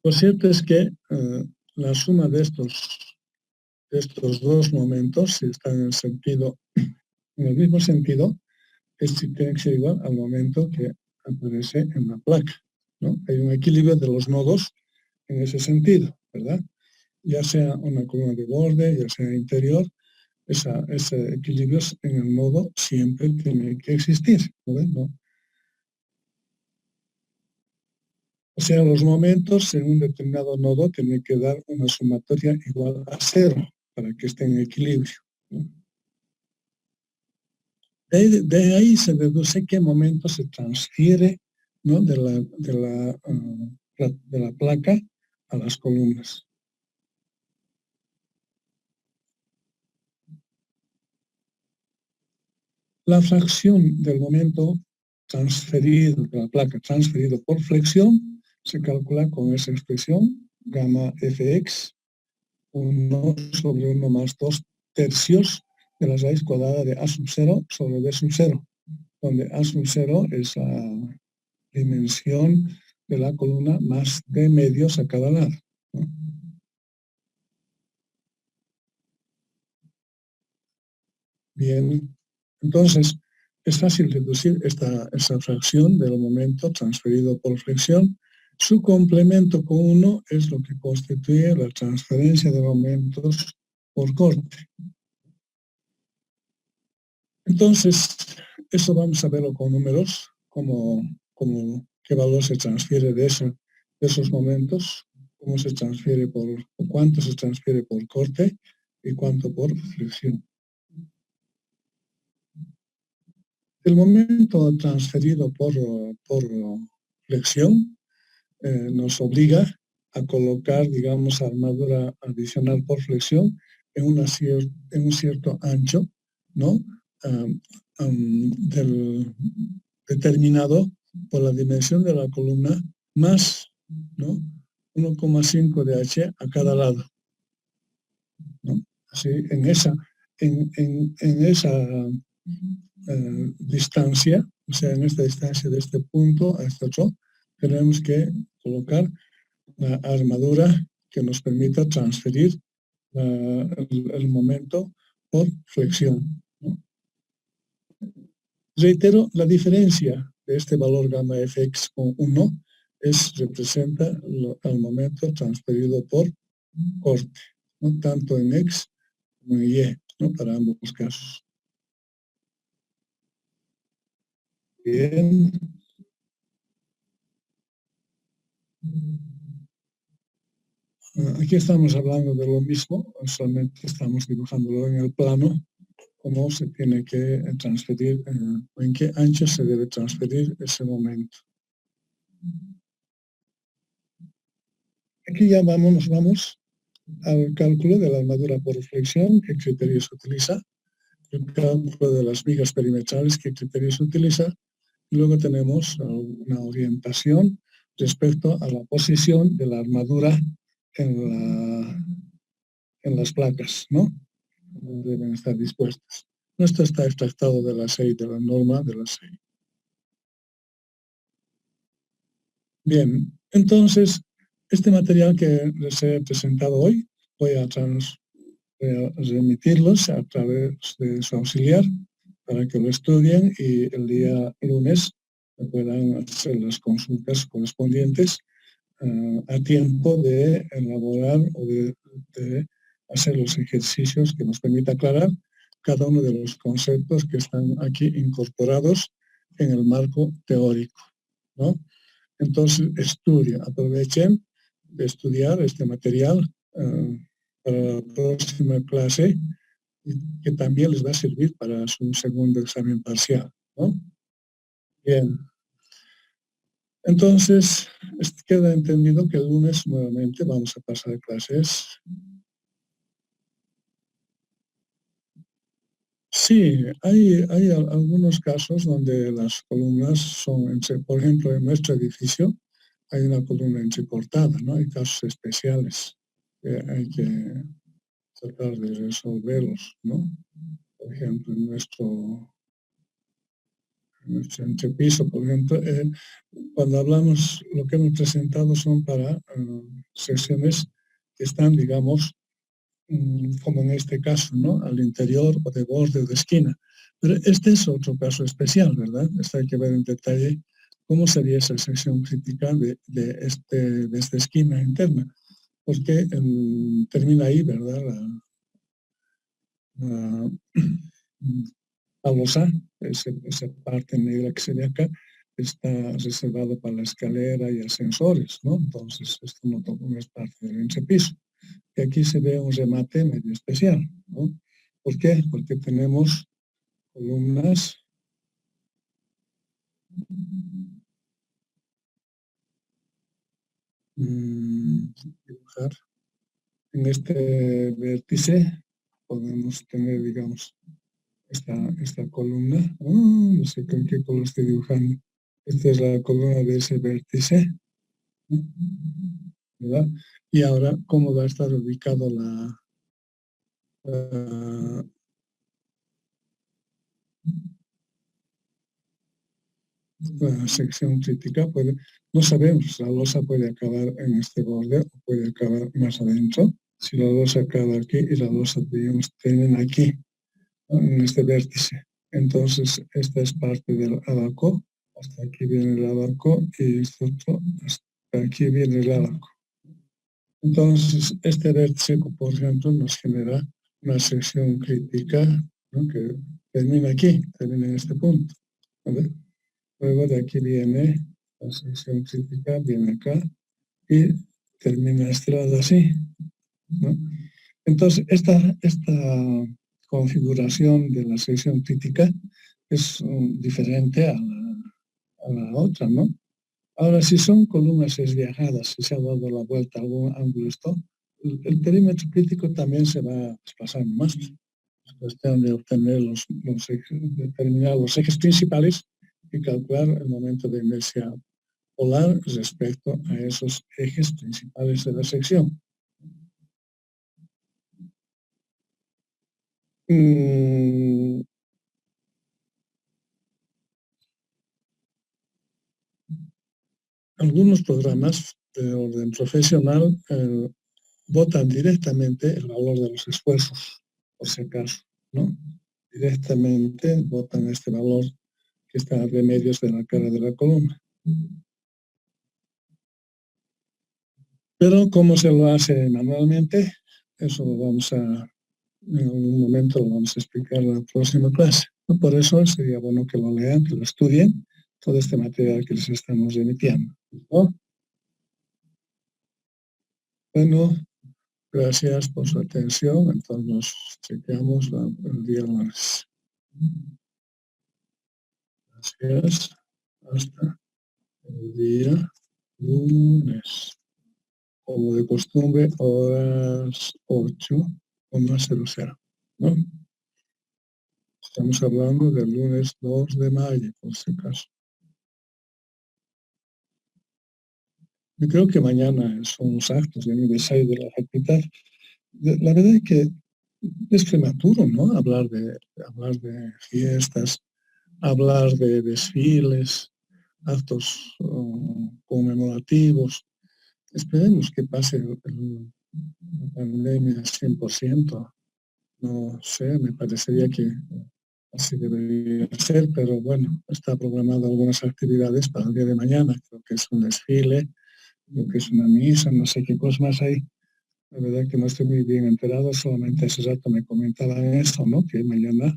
Lo cierto es que la suma de estos dos momentos, si están en el mismo sentido, tiene que ser igual al momento que aparece en la placa, ¿no? Hay un equilibrio de los nodos en ese sentido, ¿verdad? Ya sea una columna de borde, ya sea interior, ese equilibrio en el nodo siempre tiene que existir, ¿no? O sea, los momentos en un determinado nodo tienen que dar una sumatoria igual a 0 para que esté en equilibrio, ¿no? De ahí se deduce qué momento se transfiere, ¿no? De la placa a las columnas. La fracción del momento transferido de la placa, transferido por flexión, se calcula con esa expresión, gamma fx, 1 sobre 1 más 2 tercios de la raíz cuadrada de a sub 0 sobre b sub 0, donde a sub 0 es la dimensión de la columna más d medios a cada lado, ¿no? Bien, entonces es fácil deducir esa fracción del momento transferido por flexión. Su complemento con 1 es lo que constituye la transferencia de momentos por corte. Entonces, eso vamos a verlo con números, como qué valor se transfiere de esos momentos, cómo se transfiere cuánto se transfiere por corte y cuánto por flexión. El momento transferido por flexión nos obliga a colocar, digamos, armadura adicional por flexión en un cierto ancho, ¿no? Determinado por la dimensión de la columna más, ¿no? 1,5 de h a cada lado, ¿no? Así, en esa distancia, o sea, en esta distancia de este punto a este otro, tenemos que colocar una armadura que nos permita transferir el momento por flexión, ¿no? Reitero, la diferencia de este valor gamma fx con 1 representa el momento transferido por corte, ¿no? Tanto en x como en y, ¿no? Para ambos casos. Bien. Aquí estamos hablando de lo mismo, solamente estamos dibujándolo en el plano, cómo se tiene que transferir, o en qué ancho se debe transferir ese momento. Aquí ya vamos al cálculo de la armadura por flexión, qué criterio se utiliza, el cálculo de las vigas perimetrales, qué criterio se utiliza, y luego tenemos una orientación respecto a la posición de la armadura en las placas, ¿no? Deben estar dispuestas. Esto está extractado de la SEI, de la norma de la SEI. Bien, entonces, este material que les he presentado hoy, voy a remitirlos a través de su auxiliar para que lo estudien y el día lunes puedan hacer las consultas correspondientes a tiempo de elaborar o de hacer los ejercicios que nos permita aclarar cada uno de los conceptos que están aquí incorporados en el marco teórico, ¿no? Entonces, aprovechen de estudiar este material para la próxima clase, que también les va a servir para su segundo examen parcial, ¿no? Bien. Entonces, queda entendido que el lunes nuevamente vamos a pasar clases. Sí, hay algunos casos donde las columnas son, por ejemplo, en nuestro edificio hay una columna entrecortada, ¿no? Hay casos especiales que hay que tratar de resolverlos, ¿no? Por ejemplo, en nuestro entrepiso, por ejemplo, cuando hablamos, lo que hemos presentado son para secciones que están, digamos, como en este caso, ¿no? Al interior o de borde o de esquina. Pero este es otro caso especial, ¿verdad? Esto hay que ver en detalle ¿cómo sería esa sección crítica de esta esquina interna? Porque termina ahí, ¿verdad? La, la losa, esa parte negra que se ve acá, está reservado para la escalera y ascensores, ¿no? Entonces, esto no es parte del entrepiso. Y aquí se ve un remate medio especial, ¿no? ¿Por qué? Porque tenemos columnas dibujar. En este vértice podemos tener, digamos, esta columna. No sé con qué color estoy dibujando. Esta es la columna de ese vértice, ¿no? ¿Verdad? Y ahora, ¿cómo va a estar ubicado la, la sección crítica? No sabemos, la losa puede acabar en este borde o puede acabar más adentro. Si la losa acaba aquí y la losa, digamos, termina aquí, ¿no? En este vértice. Entonces, esta es parte del abaco. Hasta aquí viene el abaco y esto otro, hasta aquí viene el abaco. Entonces, este vértice, por ejemplo, nos genera una sección crítica, ¿no? Que termina aquí, termina en este punto. ¿Vale? Luego de aquí viene la sección crítica, viene acá y termina este lado así, ¿no? Entonces, esta configuración de la sección crítica es diferente a la otra, ¿no? Ahora, si son columnas esviajadas, si se ha dado la vuelta a algún ángulo esto, el perímetro crítico también se va desplazando más. Es cuestión de obtener los ejes, determinar los ejes principales y calcular el momento de inercia polar respecto a esos ejes principales de la sección. Algunos programas de orden profesional votan directamente el valor de los esfuerzos, por si acaso, ¿no? Directamente votan este valor que está a remedios de la cara de la columna. Pero cómo se lo hace manualmente, eso lo vamos en algún momento lo vamos a explicar en la próxima clase. Por eso sería bueno que lo lean, que lo estudien, todo este material que les estamos emitiendo, ¿no? Bueno, gracias por su atención. Entonces nos chequeamos el día lunes. Gracias. Hasta el día lunes. Como de costumbre, horas 8:00, ¿no? Estamos hablando del lunes 2 de mayo, por si acaso. Yo creo que mañana son los actos de aniversario de la facultad. La verdad es que es prematuro, ¿no? Hablar de fiestas, hablar de desfiles, actos conmemorativos. Esperemos que pase la pandemia 100%. No sé, me parecería que así debería ser, pero bueno, está programado algunas actividades para el día de mañana. Creo que es un desfile, creo que es una misa, no sé qué cosas más hay. La verdad que no estoy muy bien enterado, solamente hace rato me comentaban eso, ¿no? Que mañana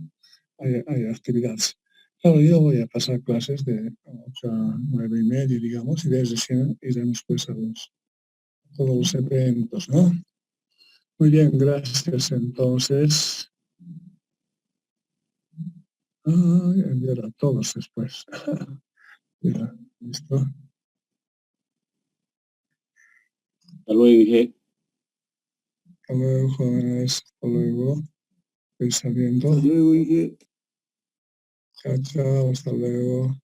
hay actividades. Claro, yo voy a pasar clases de 8 a 9:30, digamos, y desde recién iremos pues a todos los eventos, ¿no? Muy bien, gracias. Entonces, enviar a todos después. Ya, listo. Hasta luego, dije. Hasta luego, jóvenes. Hasta luego. Estoy saliendo. Hasta luego, dije. Chao, chao. Hasta luego.